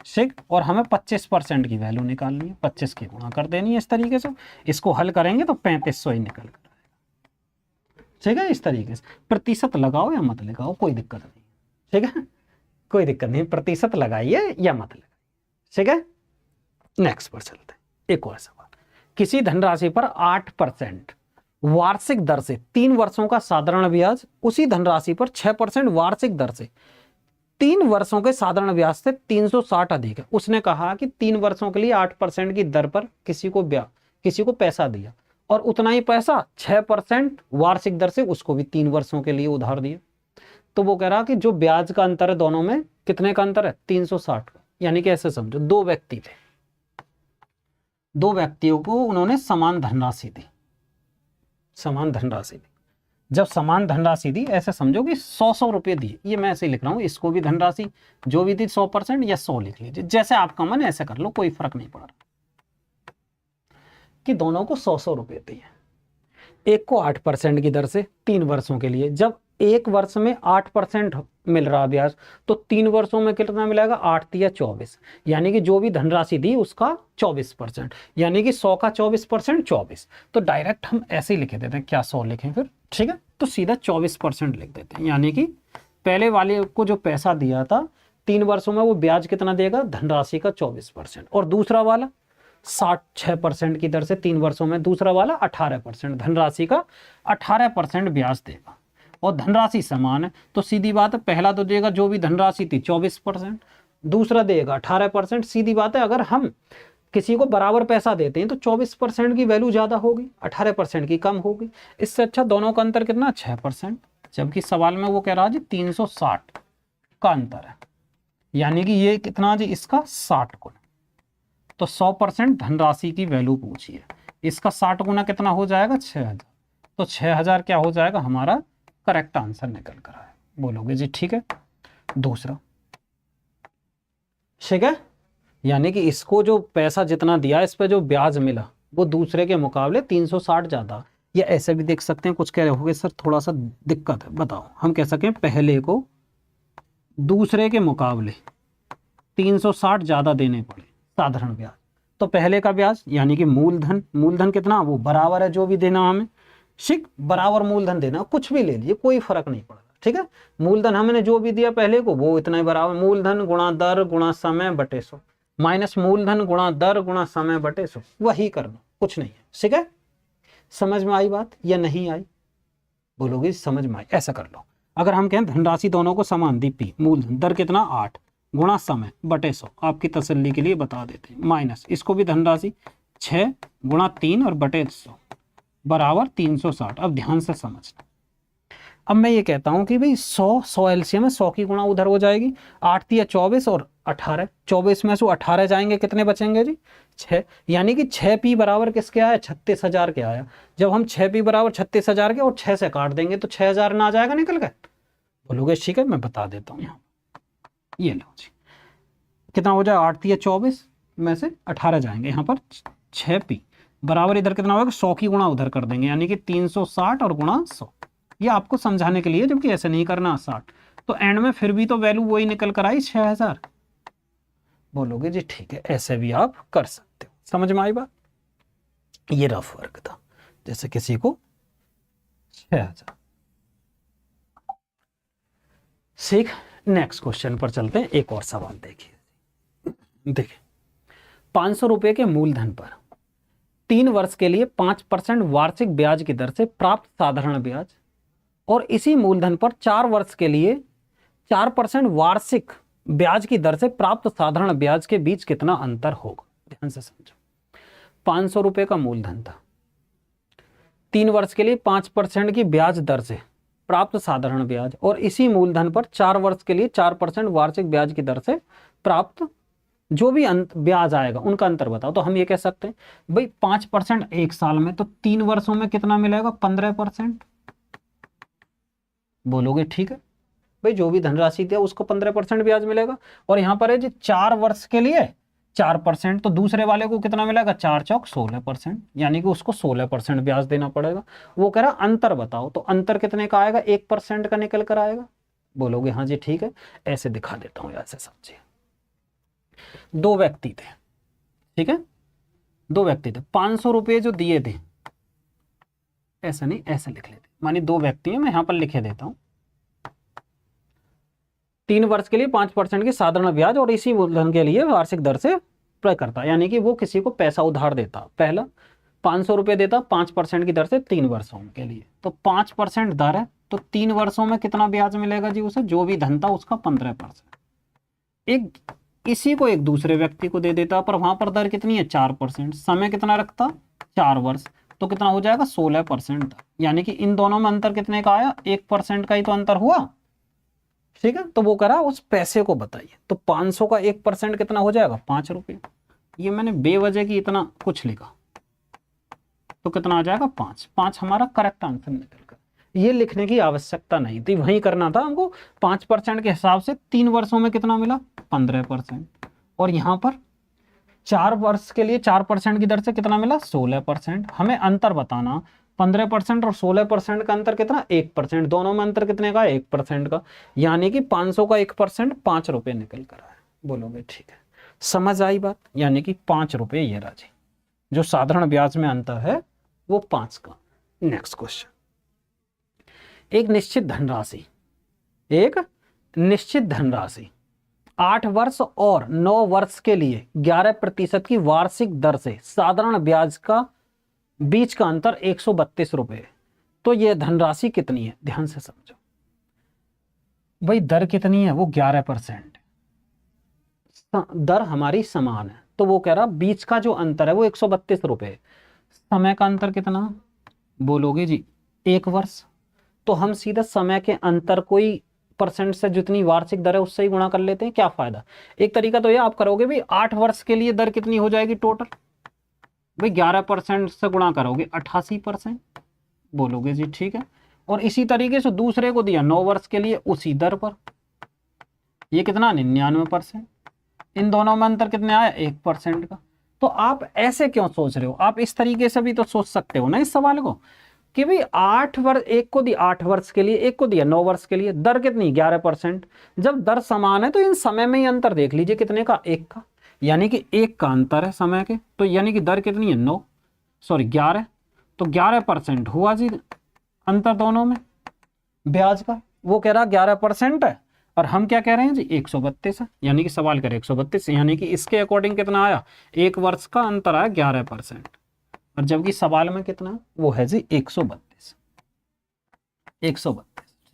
ठीक, और हमें 25% की वैल्यू निकालनी है, 25 की गुणा कर देनी है इस तरीके से। इसको हल करेंगे तो 3500 ही निकल कर आएगा। ठीक है, इस तरीके से प्रतिशत लगाओ या मत लगाओ कोई दिक्कत नहीं। ठीक है, कोई दिक्कत नहीं, प्रतिशत लगाइए या मत लगाइए। ठीक है, नेक्स्ट पर चलते हैं। एक और सवाल, किसी धनराशि पर 8% वार्षिक दर से 3 वर्षों का साधारण ब्याज उसी धनराशि पर 6% वार्षिक दर से 3 वर्षों के साधारण ब्याज से 360 अधिक है। उसने कहा कि 3 वर्षों के लिए 8% की दर पर किसी को पैसा दिया और उतना ही पैसा 6% वार्षिक दर से उसको भी 3 वर्षों के लिए उधार दिया। तो वो कह रहा कि जो ब्याज का अंतर है दोनों में, कितने का अंतर है, 360 का। यानी कि ऐसे समझो, 2 व्यक्ति थे, 2 व्यक्तियों को उन्होंने समान धनराशि दी। जब समान धनराशि दी, ऐसे समझो कि 100 रुपये दिए, ये मैं ऐसे लिख रहा हूं, इसको भी धनराशि जो भी थी 100% या 100 लिख लीजिए, जैसे आपका मन ऐसे कर लो, कोई फर्क नहीं पड़ रहा, कि दोनों को 100 रुपये दिए। एक को 8% की दर से 3 वर्षों के लिए। जब एक वर्ष में 8% मिल रहा ब्याज, तो 3 वर्षों में कितना मिलेगा, 8 या 24, यानी कि जो भी धनराशि दी उसका 24%, यानी कि 100 का 24% 24। तो डायरेक्ट हम ऐसे ही लिख देते हैं, क्या 100 लिखें फिर, ठीक है, तो सीधा 24% लिख देते हैं। यानी कि पहले वाले को जो पैसा दिया था 3 वर्षों में, वो ब्याज कितना देगा, धनराशि का 24%, और दूसरा वाला 6% की दर से 3 वर्षों में, दूसरा वाला 18%, धनराशि का 18% ब्याज देगा। और धनराशि समान है, तो सीधी बात है, पहला तो देगा जो भी धनराशि थी 24%, दूसरा देगा 18%। सीधी बात है, अगर हम किसी को बराबर पैसा देते हैं तो 24% की वैल्यू ज्यादा होगी, 18% की कम होगी। इससे अच्छा दोनों का अंतर कितना, 6%। जबकि सवाल में वो कह रहा है जी 360 का अंतर है, यानी कि ये कितना जी, इसका 60 गुना। तो 100% धनराशि की वैल्यू पूछी है, इसका 60 गुना कितना हो जाएगा, 6000। तो 6000 क्या हो जाएगा, हमारा करेक्ट आंसर निकल कर आया। बोलोगे जी ठीक है। दूसरा, ठीक है, यानी कि इसको जो पैसा जितना दिया, इस पे जो ब्याज मिला वो दूसरे के मुकाबले 360 ज्यादा। या ऐसे भी देख सकते हैं, कुछ कह रहे होगे सर थोड़ा सा दिक्कत है, बताओ। हम कह सकें पहले को दूसरे के मुकाबले 360 ज्यादा देने पड़े साधारण ब्याज, तो पहले का ब्याज यानी कि मूलधन कितना, वो बराबर है जो भी देना हमें, ठीक, बराबर मूलधन देना, कुछ भी ले लीजिए कोई फर्क नहीं पड़ेगा। ठीक है, मूलधन हमने जो भी दिया पहले को वो इतना ही बराबर, मूलधन गुणा दर गुणा समय बटे 100 माइनस मूलधन गुणा दर गुणा समय बटे 100, वही करना, कुछ नहीं है। ठीक है, समझ में आई बात या नहीं आई, बोलोगे समझ में आई। ऐसा कर लो, अगर हम कहें धनराशि दोनों को समान दी, पी मूलधन दर कितना 8 गुणा समय बटे 100, आपकी तसल्ली के लिए बता देते हैं, माइनस इसको भी धनराशि 6 गुणा 3 और बटे 100 बराबर 360। अब ध्यान से समझना, अब मैं ये कहता हूं कि भाई 100 एलसीएम में 100 की गुणा उधर हो जाएगी, 8 या 24 और 18, 24 में से 18 जाएंगे, कितने बचेंगे जी, 6, यानी कि 6p बराबर किसके आया, 36,000 के आया। जब हम 6p बराबर 36,000 के और 6 से काट देंगे तो 6,000 ना आ जाएगा निकल गए, बोलोगे ठीक है, मैं बता देता हूँ यहाँ, ये लो जी, कितना हो जाए, 8 या 24 में से 18 जाएंगे, यहाँ पर 6p बराबर इधर कितना होगा, 100 की गुणा उधर कर देंगे, यानी कि 360 और गुणा 100। ये आपको समझाने के लिए, जबकि ऐसे नहीं करना 60, तो एंड में फिर भी तो वैल्यू वही निकल कर आई 6000। बोलोगे जी ठीक है, ऐसे भी आप कर सकते हो। समझ में आई बात, ये रफ वर्क था, जैसे किसी को 6000। ठीक, नेक्स्ट क्वेश्चन पर चलते हैं। एक और सवाल देखिए 500 रुपए के मूलधन पर 3 वर्ष के लिए 5% वार्षिक ब्याज की दर से प्राप्त साधारण ब्याज और इसी मूलधन पर 4 वर्ष के लिए 4% वार्षिक ब्याज की दर से प्राप्त साधारण ब्याज के बीच कितना अंतर होगा। ध्यान से समझो, 500 रुपए का मूलधन था, 3 वर्ष के लिए 5% की ब्याज दर से प्राप्त साधारण ब्याज और इसी मूलधन पर 4 वर्ष के लिए 4% वार्षिक ब्याज की दर से प्राप्त जो भी ब्याज आएगा उनका अंतर बताओ। तो हम ये कह सकते हैं भाई 5% एक साल में, तो 3 वर्षों में कितना मिलेगा, 15%। बोलोगे ठीक है भाई, जो भी धनराशि दिया उसको 15% ब्याज मिलेगा। और यहाँ पर है जी 4 वर्ष के लिए 4%, तो दूसरे वाले को कितना मिलेगा, 4 चौक 16%, यानी कि उसको 16% ब्याज देना पड़ेगा। वो कह रहा अंतर बताओ, तो अंतर कितने का आएगा, 1% का निकल कर आएगा। बोलोगे हाँ जी ठीक है, ऐसे दिखा देता हूं, ऐसे समझिए। दो व्यक्ति थे, ठीक है, दो व्यक्ति थे, 500 रुपये जो दिए थे, ऐसा नहीं ऐसे लिख लेते, मानी दो व्यक्ति हैं, मैं यहां पर लिखे देता हूं, 3 वर्ष के लिए 5% की साधारण ब्याज और इसी मूलधन के लिए वार्षिक दर से प्रयोग करता, यानी कि वो किसी को पैसा उधार देता, पहला 500 रुपये देता 5% की दर से 3 वर्षों के लिए, तो 5% दर है, तो 3 वर्षों में कितना ब्याज मिलेगा जी उसे, जो भी धन था उसका 15%। एक इसी को एक दूसरे व्यक्ति को दे देता, पर वहां पर दर कितनी है, 4%, समय कितना रखता, 4 वर्ष, तो कितना हो जाएगा 16%, यानी कि इन दोनों में अंतर कितने का आया, 1% का ही तो अंतर हुआ, ठीक है। तो वो करा उस पैसे को बताइए, तो 500 का 1% कितना हो जाएगा, 5 रुपये। ये मैंने बेवजह की इतना कुछ लिखा, तो कितना आ जाएगा 5 हमारा करेक्ट आंसर निकल कर, ये लिखने की आवश्यकता नहीं थी, वही करना था हमको। 5% के हिसाब से 3 वर्षों में कितना मिला, 15%, और यहां पर 4 वर्ष के लिए 4% की दर से कितना मिला, 16%। हमें अंतर बताना, 15% और 16% का अंतर कितना, 1%, दोनों में अंतर कितने का, 1% का, यानी कि 500 का 1% 5 रुपये निकल कर आया। बोलोगे ठीक है, समझ आई बात, यानी कि 5 रुपये ये राजी, जो साधारण ब्याज में अंतर है वो 5 का। नेक्स्ट क्वेश्चन, एक निश्चित धनराशि, एक निश्चित धनराशि 8 वर्ष और 9 वर्ष के लिए 11% की वार्षिक दर से साधारण ब्याज का बीच का अंतर 132 रुपये, तो यह धनराशि कितनी है, ध्यान से समझो भाई, दर कितनी है, वो 11%, दर हमारी समान है, तो वो कह रहा बीच का जो अंतर है वो 132 रुपये, समय का अंतर कितना, बोलोगे जी 1 वर्ष, तो हम सीधा समय के अंतर कोई परसेंट से जितनी वार्षिक दर है उससे ही गुणा कर लेते हैं, क्या फायदा। एक तरीका तो ये आप करोगे भाई, 8 वर्ष के लिए दर कितनी हो जाएगी टोटल, भाई 11% से गुणा करोगे 88%, बोलोगे जी ठीक है। और इसी तरीके से दूसरे को दिया 9 वर्ष के लिए उसी दर पर, ये कितना 99%, इन दोनों में अंतर कितने आया, 1% का। तो आप ऐसे क्यों सोच रहे हो, आप इस तरीके से भी तो सोच सकते हो ना इस सवाल को, कि भाई 8 वर्ष, एक को दिया 8 वर्ष के लिए, एक को दिया 9 वर्ष के लिए, दर कितनी 11%, जब दर समान है तो इन समय में ही अंतर देख लीजिए कितने का, 1 का, यानी कि 1 का अंतर है समय के, तो यानी कि दर कितनी है 11, तो 11% हुआ जी अंतर दोनों में ब्याज का। वो कह रहा 11% है और हम क्या कह रहे हैं जी 132 है, यानी कि सवाल करें 132, यानी कि इसके अकॉर्डिंग कितना आया, 1 वर्ष का अंतर आया 11%, और जबकि सवाल में कितना वो है जी 132,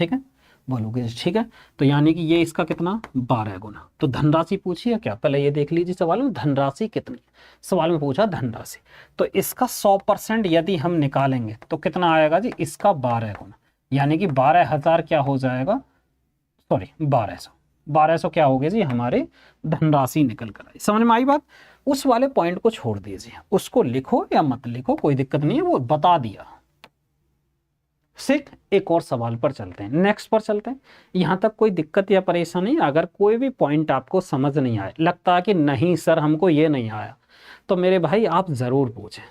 ठीक है। बोलोगे ठीक है, तो यानी कि ये इसका कितना 12 गुना। तो धनराशि पूछी है क्या, पहले ये देख लीजिए सवाल में धनराशि कितनी, सवाल में पूछा धनराशि, तो इसका 100% यदि हम निकालेंगे तो कितना आएगा जी, इसका 12 गुना, यानी कि 12,000 क्या हो जाएगा, सॉरी 1200 क्या हो गया जी हमारे धनराशि निकल कर आई। समझ में आई बात। उस वाले पॉइंट को छोड़ दीजिए, उसको लिखो या मत लिखो कोई दिक्कत नहीं है, वो बता दिया। सिर्फ एक और सवाल पर चलते हैं, नेक्स्ट पर चलते हैं। यहां तक कोई दिक्कत या परेशानी, अगर कोई भी पॉइंट आपको समझ नहीं आए, लगता है कि नहीं सर हमको ये नहीं आया, तो मेरे भाई आप जरूर पूछें।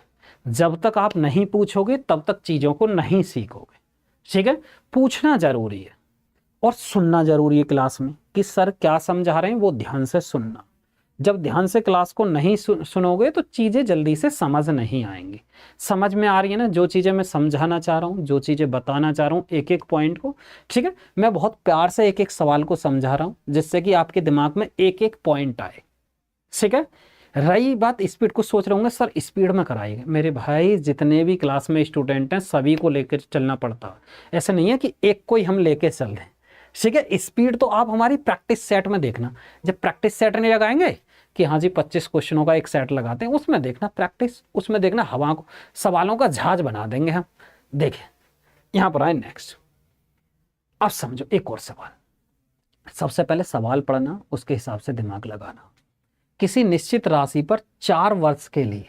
जब तक आप नहीं पूछोगे तब तक चीजों को नहीं सीखोगे, ठीक है। पूछना जरूरी है और सुनना जरूरी है क्लास में, कि सर क्या समझा रहे हैं वो ध्यान से सुनना। जब ध्यान से क्लास को नहीं सुनोगे तो चीज़ें जल्दी से समझ नहीं आएंगी। समझ में आ रही है ना जो चीज़ें मैं समझाना चाह रहा हूँ, जो चीज़ें बताना चाह रहा हूँ, एक एक पॉइंट को, ठीक है। मैं बहुत प्यार से एक एक सवाल को समझा रहा हूँ जिससे कि आपके दिमाग में एक एक पॉइंट आए, ठीक है। रही बात स्पीड को, सोच रहे होंगे सर स्पीड में कराइएगा। मेरे भाई जितने भी क्लास में स्टूडेंट हैं सभी को लेकर चलना पड़ता है, ऐसा नहीं है कि एक को ही हम लेके चल रहे हैं, ठीक है। स्पीड तो आप हमारी प्रैक्टिस सेट में देखना, जब प्रैक्टिस सेट नहीं लगाएंगे कि हाँ जी 25 क्वेश्चनों का एक सेट लगाते हैं, उसमें देखना प्रैक्टिस, उसमें देखना हवा को, सवालों का जहाज बना देंगे हम। देखें यहां पर आए नेक्स्ट, अब समझो एक और सवाल। सबसे पहले सवाल पढ़ना, उसके हिसाब से दिमाग लगाना। किसी निश्चित राशि पर 4 वर्ष के लिए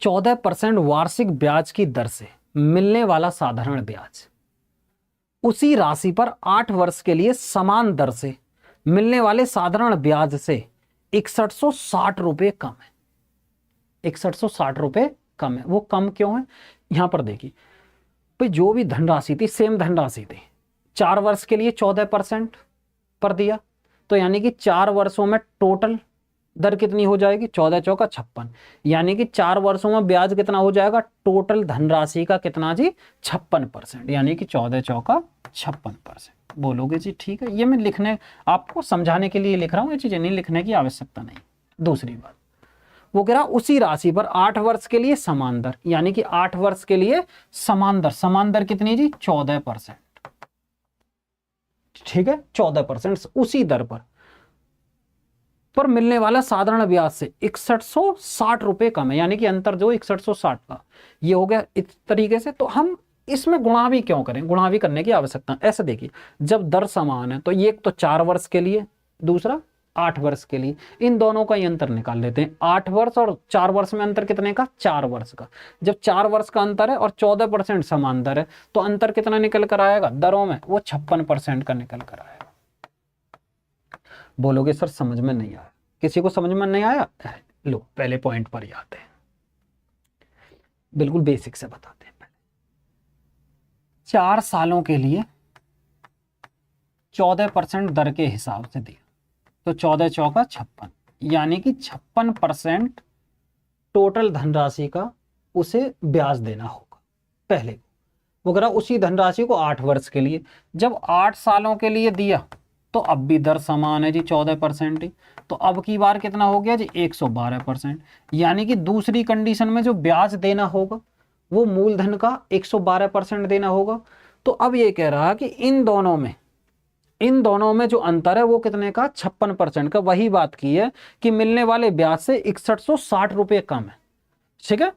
14% वार्षिक ब्याज की दर से मिलने वाला साधारण ब्याज, उसी राशि पर 8 वर्ष के लिए समान दर से मिलने वाले साधारण ब्याज से 6160 रुपये कम है, 6160 रुपये कम है। वो कम क्यों है, यहां पर देखिए भाई, जो भी धनराशि थी सेम धनराशि थी, 4 वर्ष के लिए 14% पर दिया, तो यानी कि 4 वर्षों में टोटल दर कितनी हो जाएगी, 14 चौका 56, यानी कि 4 वर्षों में ब्याज कितना हो जाएगा, टोटल धनराशि का कितना जी, 56%, यानी कि 14 चौका 56%। बोलोगे जी ठीक है, ये मैं लिखने आपको समझाने के लिए लिख रहा हूं, ये चीजें नहीं लिखने की आवश्यकता नहीं। दूसरी बात, वो कह रहा उसी राशि पर 8 वर्ष के लिए समान दर, यानी कि 8 वर्ष के लिए समान दर कितनी जी, 14%। ठीक है, 14% उसी दर पर मिलने वाला साधारण ब्याज से 6160 रुपए कम है, यानी कि अंतर जो 6160 का ये हो गया इस तरीके से। तो हम इसमें गुणा भी क्यों करें, गुणा भी करने की आवश्यकता। ऐसे देखिए, जब दर समान है तो ये एक तो 4 वर्ष के लिए, दूसरा 8 वर्ष के लिए, इन दोनों का ही अंतर निकाल लेते हैं। 8 वर्ष और 4 वर्ष में अंतर कितने का, 4 वर्ष का। जब 4 वर्ष का अंतर है और 14% समान दर है, तो अंतर कितना निकल कर आएगा दरों में, वो 56% का निकल कर आएगा। बोलोगे सर समझ में नहीं आया, किसी को समझ में नहीं आया, लो पहले पॉइंट पर ही आते हैं, बिल्कुल बेसिक से बताते हैं। पहले 4 सालों के लिए 14% दर के हिसाब से दिया, तो 14 चौका 56, यानी कि 56% टोटल धनराशि का उसे ब्याज देना होगा। पहले वो कह रहा उसी धनराशि को 8 वर्ष के लिए, जब 8 सालों के लिए दिया तो अब भी दर समान है जी, 14% ही, तो अब की बार कितना हो गया जी, 112%, यानी कि दूसरी कंडीशन में जो ब्याज देना होगा वो मूलधन का 112% देना होगा। तो अब ये कह रहा है कि इन दोनों में जो अंतर है वो कितने का, 56% का। वही बात की है कि मिलने वाले ब्याज से 6160 रुपये कम है। ठीक है,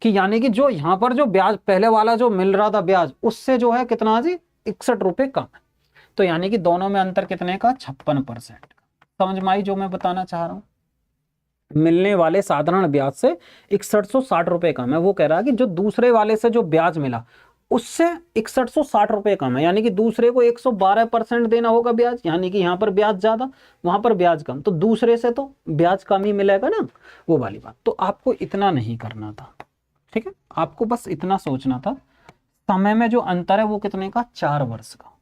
कि यानी कि जो यहां पर जो ब्याज पहले वाला जो मिल रहा था ब्याज, उससे जो है कितना जी, 61 रुपये कम है। तो यानी कि दोनों में अंतर कितने का, 56%। समझ में आई जो मैं बताना चाह रहा हूं, मिलने वाले साधारण ब्याज से 6160 रुपये कम है। वो कह रहा है कि जो दूसरे वाले से जो ब्याज मिला उससे 6160 रुपये कम है, यानी कि दूसरे को 112% देना होगा ब्याज, यानी कि यहाँ पर ब्याज ज्यादा वहां पर ब्याज कम, तो दूसरे से तो ब्याज कम ही मिलेगा ना, वो वाली बात। तो आपको इतना नहीं करना था, ठीक है, आपको बस इतना सोचना था, समय में जो अंतर है वो कितने का, 4 वर्ष का।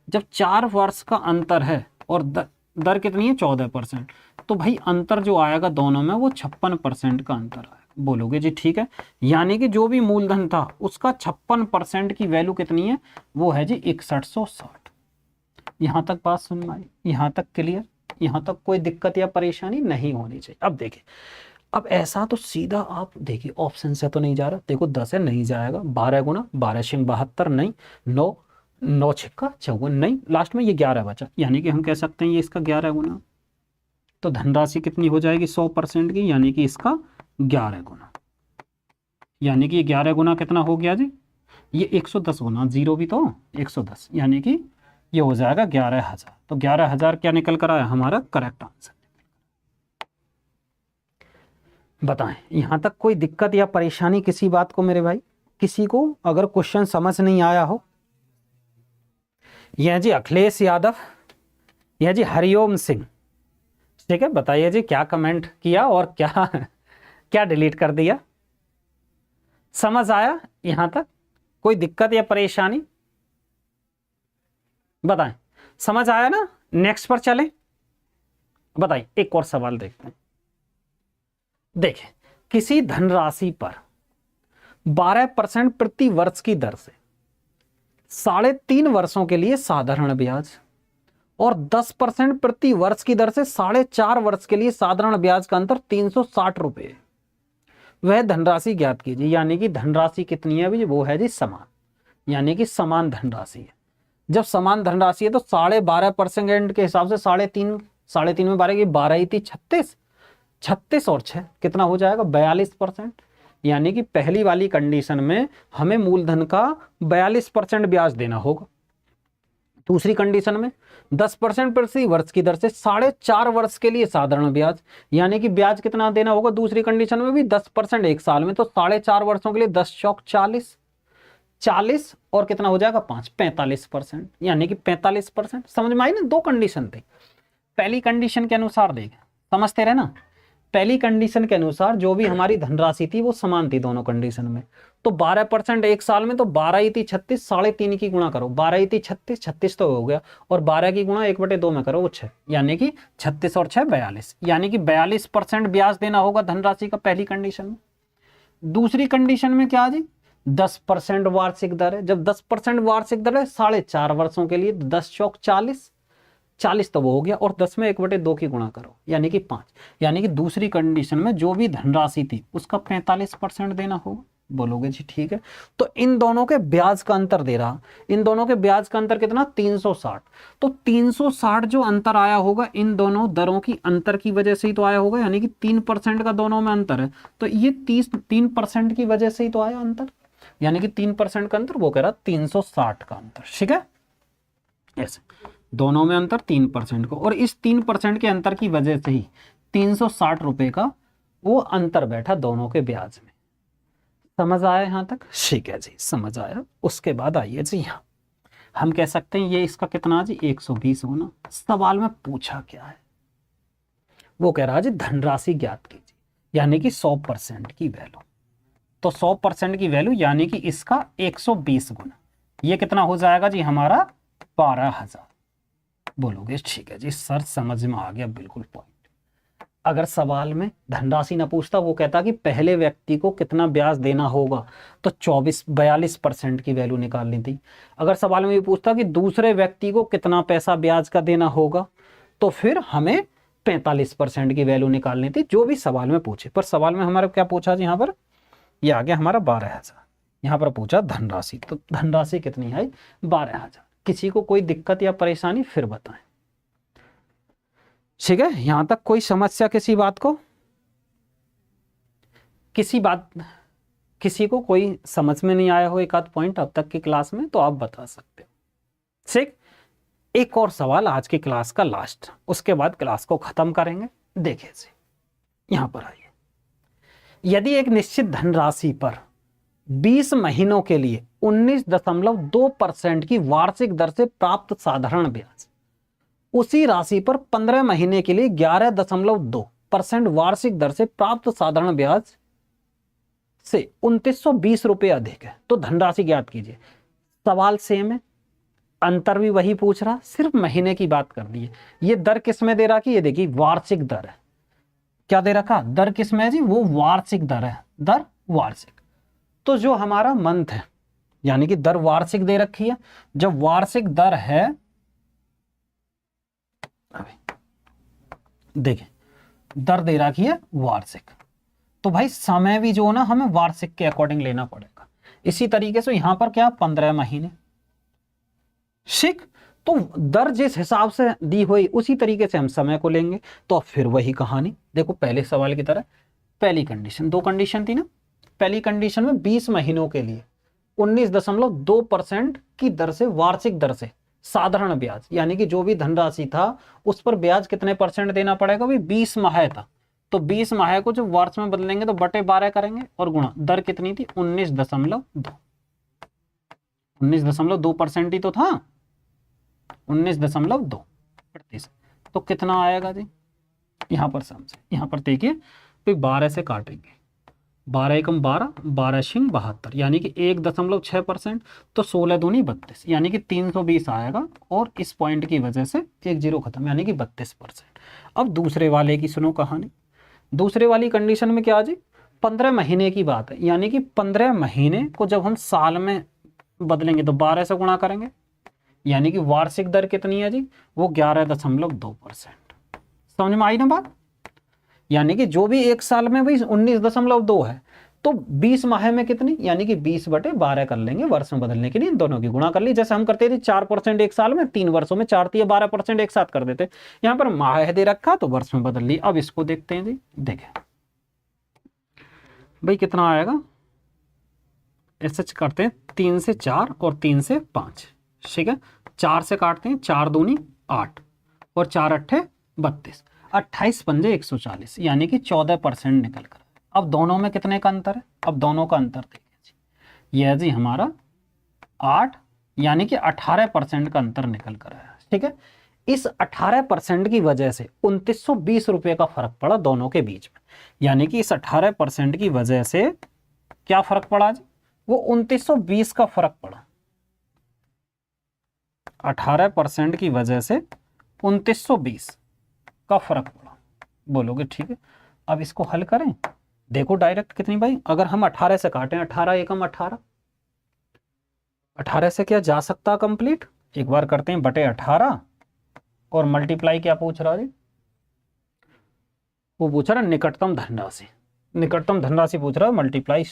जब 4 वर्ष का अंतर है और दर कितनी है, 14%, तो भाई अंतर जो आएगा दोनों में वो 56% का अंतर आएगा। बोलोगे जी ठीक है, यानी कि जो भी मूलधन था उसका 56% की वैल्यू कितनी है, वो है जी 6160। यहां तक बात सुन में आई, यहां तक क्लियर, यहां तक कोई दिक्कत या परेशानी नहीं होनी चाहिए। अब देखिए, अब ऐसा तो सीधा आप देखिए ऑप्शन से तो नहीं जा रहा, देखो 10 है नहीं जाएगा, 12 गुना 12 छिंग 72 नहीं, 9 छिक्का 54 नहीं, लास्ट में ये 11 बचा, यानी कि हम कह सकते हैं ये इसका 11 गुना। तो धनराशि कितनी हो जाएगी 100% की, यानी कि इसका 11 गुना, यानी कि 11 गुना कितना हो गया जी, ये 110 गुना, जीरो भी तो 110, यानी कि ये हो जाएगा 11,000। तो 11,000 क्या निकल कर आया हमारा करेक्ट आंसर। बताएं यहां तक कोई दिक्कत या परेशानी किसी बात को मेरे भाई, किसी को अगर क्वेश्चन समझ नहीं आया हो। यह जी अखिलेश यादव, यह जी हरिओम सिंह, ठीक है, बताइए जी क्या कमेंट किया और क्या क्या डिलीट कर दिया, समझ आया यहां तक, कोई दिक्कत या परेशानी बताएं, समझ आया ना, नेक्स्ट पर चले। बताइए एक और सवाल देखते हैं। देखें, किसी धनराशि पर 12% प्रति वर्ष की दर से 3.5 वर्षों के लिए साधारण ब्याज और 10% प्रति वर्ष की दर से 4.5 वर्ष के लिए साधारण ब्याज का अंतर 360 रुपये, वह धनराशि ज्ञात कीजिए। यानी कि धनराशि कितनी है अभी, वो है जी समान, यानी कि समान धनराशि है। जब समान धनराशि है तो 12.5% के हिसाब से 3.5 में 12 की 12 ही थी 36 और 6 कितना हो जाएगा 42%, यानी कि पहली वाली कंडीशन में हमें मूलधन का 42% ब्याज देना होगा। दूसरी कंडीशन में 10% प्रति वर्ष की दर से 4.5 वर्ष के लिए साधारण ब्याज, यानी कि ब्याज कितना देना होगा दूसरी कंडीशन में भी 10% एक साल में, तो 4.5 वर्षों के लिए 10 चौक 40 और कितना हो जाएगा 5 45%, यानी कि 45%। समझ में आई ना, दो कंडीशन थी। पहली कंडीशन के अनुसार देखें समझते रहे ना। पहली कंडीशन के अनुसार जो भी हमारी धनराशि थी वो समान थी दोनों कंडीशन में। तो 12% एक साल में, तो 12 ही थी 36, 3.5 की गुणा करो, 12 ही थी 36, 36 तो हो गया, और 12 की गुणा 1/2 में करो वो 6, यानी कि 36 और 6 42, यानी कि 42% ब्याज देना होगा धनराशि का पहली कंडीशन में। दूसरी कंडीशन में क्या जी, 10% वार्षिक दर है। जब 10% वार्षिक दर है 4.5 वर्षों के लिए, 10 चौक 40, 40 तो वो हो गया, और 10 में 1/2 की गुणा करो, यानी कि 5। यानी कि दूसरी कंडीशन में जो भी धनराशि थी उसका 45% देना होगा। बोलोगे जी ठीक है। तो इन दोनों के ब्याज का अंतर दे रहा, इन दोनों के ब्याज का अंतर कितना, 360। तो 360 जो अंतर आया होगा इन दोनों दरों की अंतर की वजह से ही तो आया होगा, यानी कि 3% का दोनों में अंतर है, तो ये 3% की वजह से ही तो आया अंतर, यानी कि 3% का अंतर, वो कह रहा 360 का अंतर। ठीक है, ऐसे दोनों में अंतर 3% को, और इस 3% के अंतर की वजह से ही 360 रुपए का वो अंतर बैठा दोनों के ब्याज में। समझ आया यहां तक? ठीक है जी, समझ आया। उसके बाद आइए जी, यहाँ हम कह सकते हैं ये इसका कितना जी 120 होना। सवाल में पूछा क्या है, वो कह रहा जी धनराशि ज्ञात कीजिए, यानी कि 100% की वैल्यू। तो 100% की वैल्यू यानी कि इसका 120 गुना, ये कितना हो जाएगा जी हमारा 12,000। बोलोगे ठीक है जी सर समझ में आ गया, बिल्कुल पॉइंट। अगर सवाल में धनराशि ना पूछता, वो कहता कि पहले व्यक्ति को कितना ब्याज देना होगा, तो 42% की वैल्यू निकालनी थी। अगर सवाल में ये पूछता कि दूसरे व्यक्ति को कितना पैसा ब्याज का देना होगा, तो फिर हमें 45% की वैल्यू निकालनी थी, जो भी सवाल में पूछे। पर सवाल में हमारा क्या पूछा जी, यहाँ पर ये आ गया हमारा 12,000। यहाँ पर पूछा धनराशि, तो धनराशि कितनी आई 12,000। किसी को कोई दिक्कत या परेशानी फिर बताएं। ठीक है, यहां तक कोई समस्या किसी बात को, किसी को कोई समझ में नहीं आया हो एक आध पॉइंट अब तक की क्लास में, तो आप बता सकते हो। ठीक, एक और सवाल आज की क्लास का लास्ट, उसके बाद क्लास को खत्म करेंगे। देखिए जी, यहां पर आइए, यदि एक निश्चित धनराशि पर 20 महीनों के लिए 19.2% की वार्षिक दर से प्राप्त साधारण ब्याज, उसी राशि पर 15 महीने के लिए 11.2% वार्षिक दर से प्राप्त साधारण ब्याज से 2920 रुपए अधिक है, तो धनराशि ज्ञात कीजिए। सवाल सेम है, अंतर भी वही पूछ रहा, सिर्फ महीने की बात कर दी है। ये दर किस में दे रहा कि ये देखिए वार्षिक दर है, क्या दे रखा दर किस में है जी, वो वार्षिक दर है, दर वार्षिक। तो जो हमारा मंथ है, यानी कि दर वार्षिक दे रखी है, जब वार्षिक दर है, देखिए दर दे रखी है वार्षिक, तो भाई समय भी जो है ना हमें वार्षिक के अकॉर्डिंग लेना पड़ेगा। इसी तरीके से यहां पर क्या 15 महीने, ठीक। तो दर जिस हिसाब से दी हुई उसी तरीके से हम समय को लेंगे। तो फिर वही कहानी, देखो पहले सवाल की तरह, पहली कंडीशन, दो कंडीशन थी ना। पहली कंडीशन में 20 महीनों के लिए 19.2% की दर से, वार्षिक दर से साधारण ब्याज, यानी कि जो भी धनराशि था उस पर ब्याज कितने परसेंट देना पड़ेगा, भी 20 माह था, तो 20 माह को जब वर्ष में बदलेंगे तो बटे 12 करेंगे, और गुणा दर कितनी थी 19.2, 19.2% ही तो था, 19.2%। तो कितना आएगा जी, यहां पर समझे, यहां पर देखिए, फिर 12 से काटेंगे, 12 एकम 12, 12 छिंग 72, यानी कि 1.6%, तो 16 दूनी 32, यानी कि 320 आएगा, और इस पॉइंट की वजह से एक जीरो खत्म, यानी कि 32%। अब दूसरे वाले की सुनो कहानी। दूसरे वाली कंडीशन में क्या जी, 15 महीने की बात है, यानी कि 15 महीने को जब हम साल में बदलेंगे तो 12 से गुणा करेंगे, यानी कि वार्षिक दर कितनी है जी, वो 11.2%। समझ में आई ना बात? यानी कि जो भी एक साल में भाई 19.2 है, तो 20 माह में कितनी, यानी कि 20/12 कर लेंगे, वर्ष में बदलने के लिए इन दोनों की गुणा कर ली। जैसे हम करते थे 4% एक साल में, 3 वर्षों में 4 या 12% एक साथ कर देते। यहां पर माह दे रखा तो वर्ष में बदल ली। अब इसको देखते हैं जी, देखें भाई कितना आएगा, ऐसे करते हैं 3 से 4 और 3 से 5, ठीक है। 4 से काटते हैं, 4 दूनी 8 और 4 अट्ठे 32, 28 पंजे 140, यानी कि 14% निकल कर। अब दोनों में कितने का अंतर है, अब दोनों का अंतर देखिए जी, यह जी हमारा 8, यानी कि 18% का अंतर निकल कर आया, ठीक है। इस 18% की वजह से 2920 रुपये का फर्क पड़ा दोनों के बीच में। यानी कि इस 18% की वजह से क्या फर्क पड़ा जी? वो 2920 का फर्क पड़ा। 18% की वजह से 2920 का फर्क पड़ा। बोलोगे ठीक है, अब इसको हल करें। देखो डायरेक्ट कितनी भाई, अगर हम 18 से काटें, 18 एकम 18, 18 से क्या जा सकता कंप्लीट, एक बार करते हैं बटे 18 और मल्टीप्लाई क्या पूछ रहा है, वो पूछ रहा है निकटतम धनराशि, निकटतम धनराशि पूछ रहा है मल्टीप्लाई।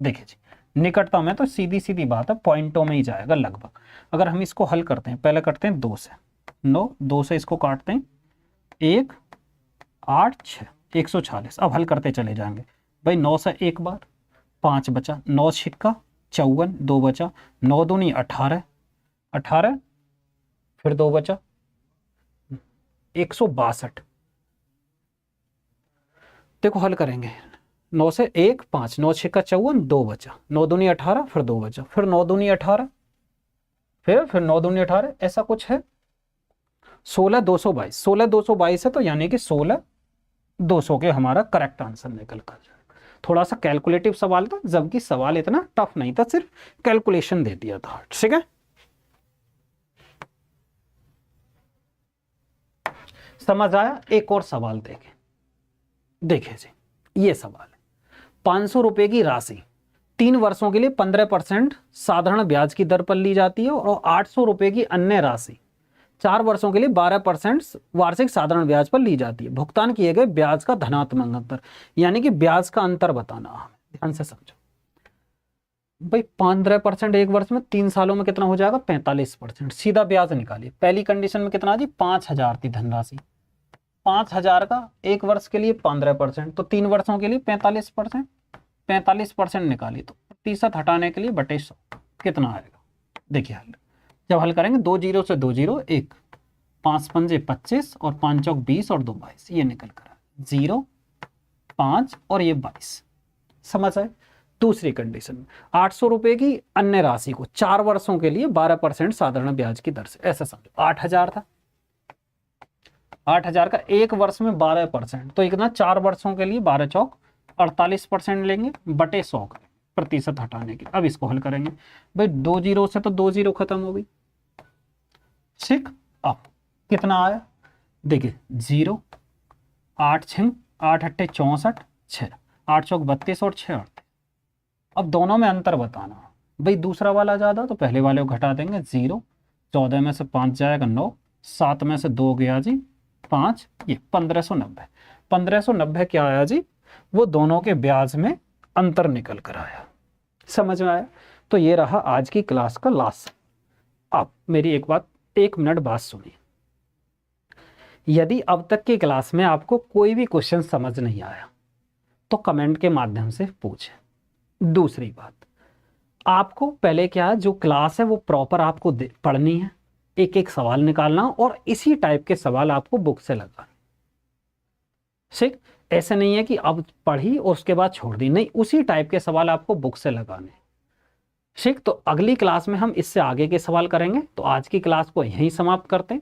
देखिए जी, निकटतम है तो सीधी सीधी बात है, पॉइंटों में ही जाएगा लगभग। अगर हम इसको हल करते हैं, पहले करते हैं 2 से 9, 2 से इसको काटते हैं 1 8 6 146। अब हल करते चले जाएंगे भाई। 9 से एक बार 5 बचा, 9 छिक्का 54, 2 बचा, 9 दूनी 18, 18 फिर 2 बचा 162। देखो हल करेंगे, 9 से 1 5, 9 छिक्का 54, 2 बचा, 9 दूनी 18 फिर 2 बचा, फिर 9 दूनी 18, फिर 9 दूनी 18, ऐसा कुछ है। 16 222, 16 222 है तो यानी कि 16 200 के हमारा करेक्ट आंसर निकल कर जाएगा। थोड़ा सा कैलकुलेटिव सवाल था, जबकि सवाल इतना टफ नहीं था, सिर्फ कैलकुलेशन दे दिया था। ठीक है, समझ आया। एक और सवाल देखिए जी, ये सवाल है 500 रुपए की राशि 3 वर्षों के लिए 15% साधारण ब्याज की दर पर ली जाती है और 800 रुपए की अन्य राशि 4 वर्षों के लिए 12% वार्षिक साधारण ब्याज पर ली जाती है। भुगतान किए गए ब्याज का धनात्मक अंतर, यानी कि ब्याज का अंतर बताना हमें। ध्यान से समझो भाई, 15% एक वर्ष में, 3 सालों में कितना हो जाएगा 45%। सीधा ब्याज निकालिए। पहली कंडीशन में कितना जी 5000 थी धनराशि, 5000 का एक वर्ष के लिए 15%, तो 3 वर्षों के लिए 45%, 45% निकालिए तो प्रतिशत हटाने के लिए बटे 100 कितना आएगा। देखिए हल, जब हल करेंगे 2 जीरो से 2 जीरो 1, 5 पंजे 25 और 5 चौक 20 और 2 22, ये निकल कर 0 5 और ये 22। समझ आए। दूसरी कंडीशन में 800 रुपए की अन्य राशि को 4 वर्षों के लिए 12% साधारण ब्याज की दर से, ऐसा समझो 8000 था, 8000 का एक वर्ष में 12%, तो इतना 4 वर्षों के लिए 12 चौक 48% लेंगे बटे 100 का प्रतिशत हटाने के। अब इसको हल करेंगे भाई, 2 जीरो से तो 2 जीरो खत्म हो गई। ठीक, अब कितना आया देखिए 0 8 6 8 अट्ठे 64 6 8 चौक 32 और 6 38। अब दोनों में अंतर बताना भाई, दूसरा वाला ज़्यादा तो पहले वाले को घटा देंगे। 0 14 में से 5 जाएगा 9, 7 में से 2 गया जी 5, ये 1590। 1590 क्या आया जी, वो दोनों के ब्याज में अंतर निकल कर आया। समझ में आया। तो ये रहा आज की क्लास का लास्ट। अब मेरी एक मिनट बात सुनिए। यदि अब तक की क्लास में आपको कोई भी क्वेश्चन समझ नहीं आया तो कमेंट के माध्यम से पूछें। दूसरी बात, आपको पहले क्या है, जो क्लास है वो प्रॉपर आपको पढ़नी है, एक एक सवाल निकालना और इसी टाइप के सवाल आपको बुक से लगाने। ठीक, ऐसे नहीं है कि अब पढ़ी और उसके बाद छोड़ दी, नहीं, उसी टाइप के सवाल आपको बुक से लगाने। ठीक, तो अगली क्लास में हम इससे आगे के सवाल करेंगे। तो आज की क्लास को यहीं समाप्त करते हैं।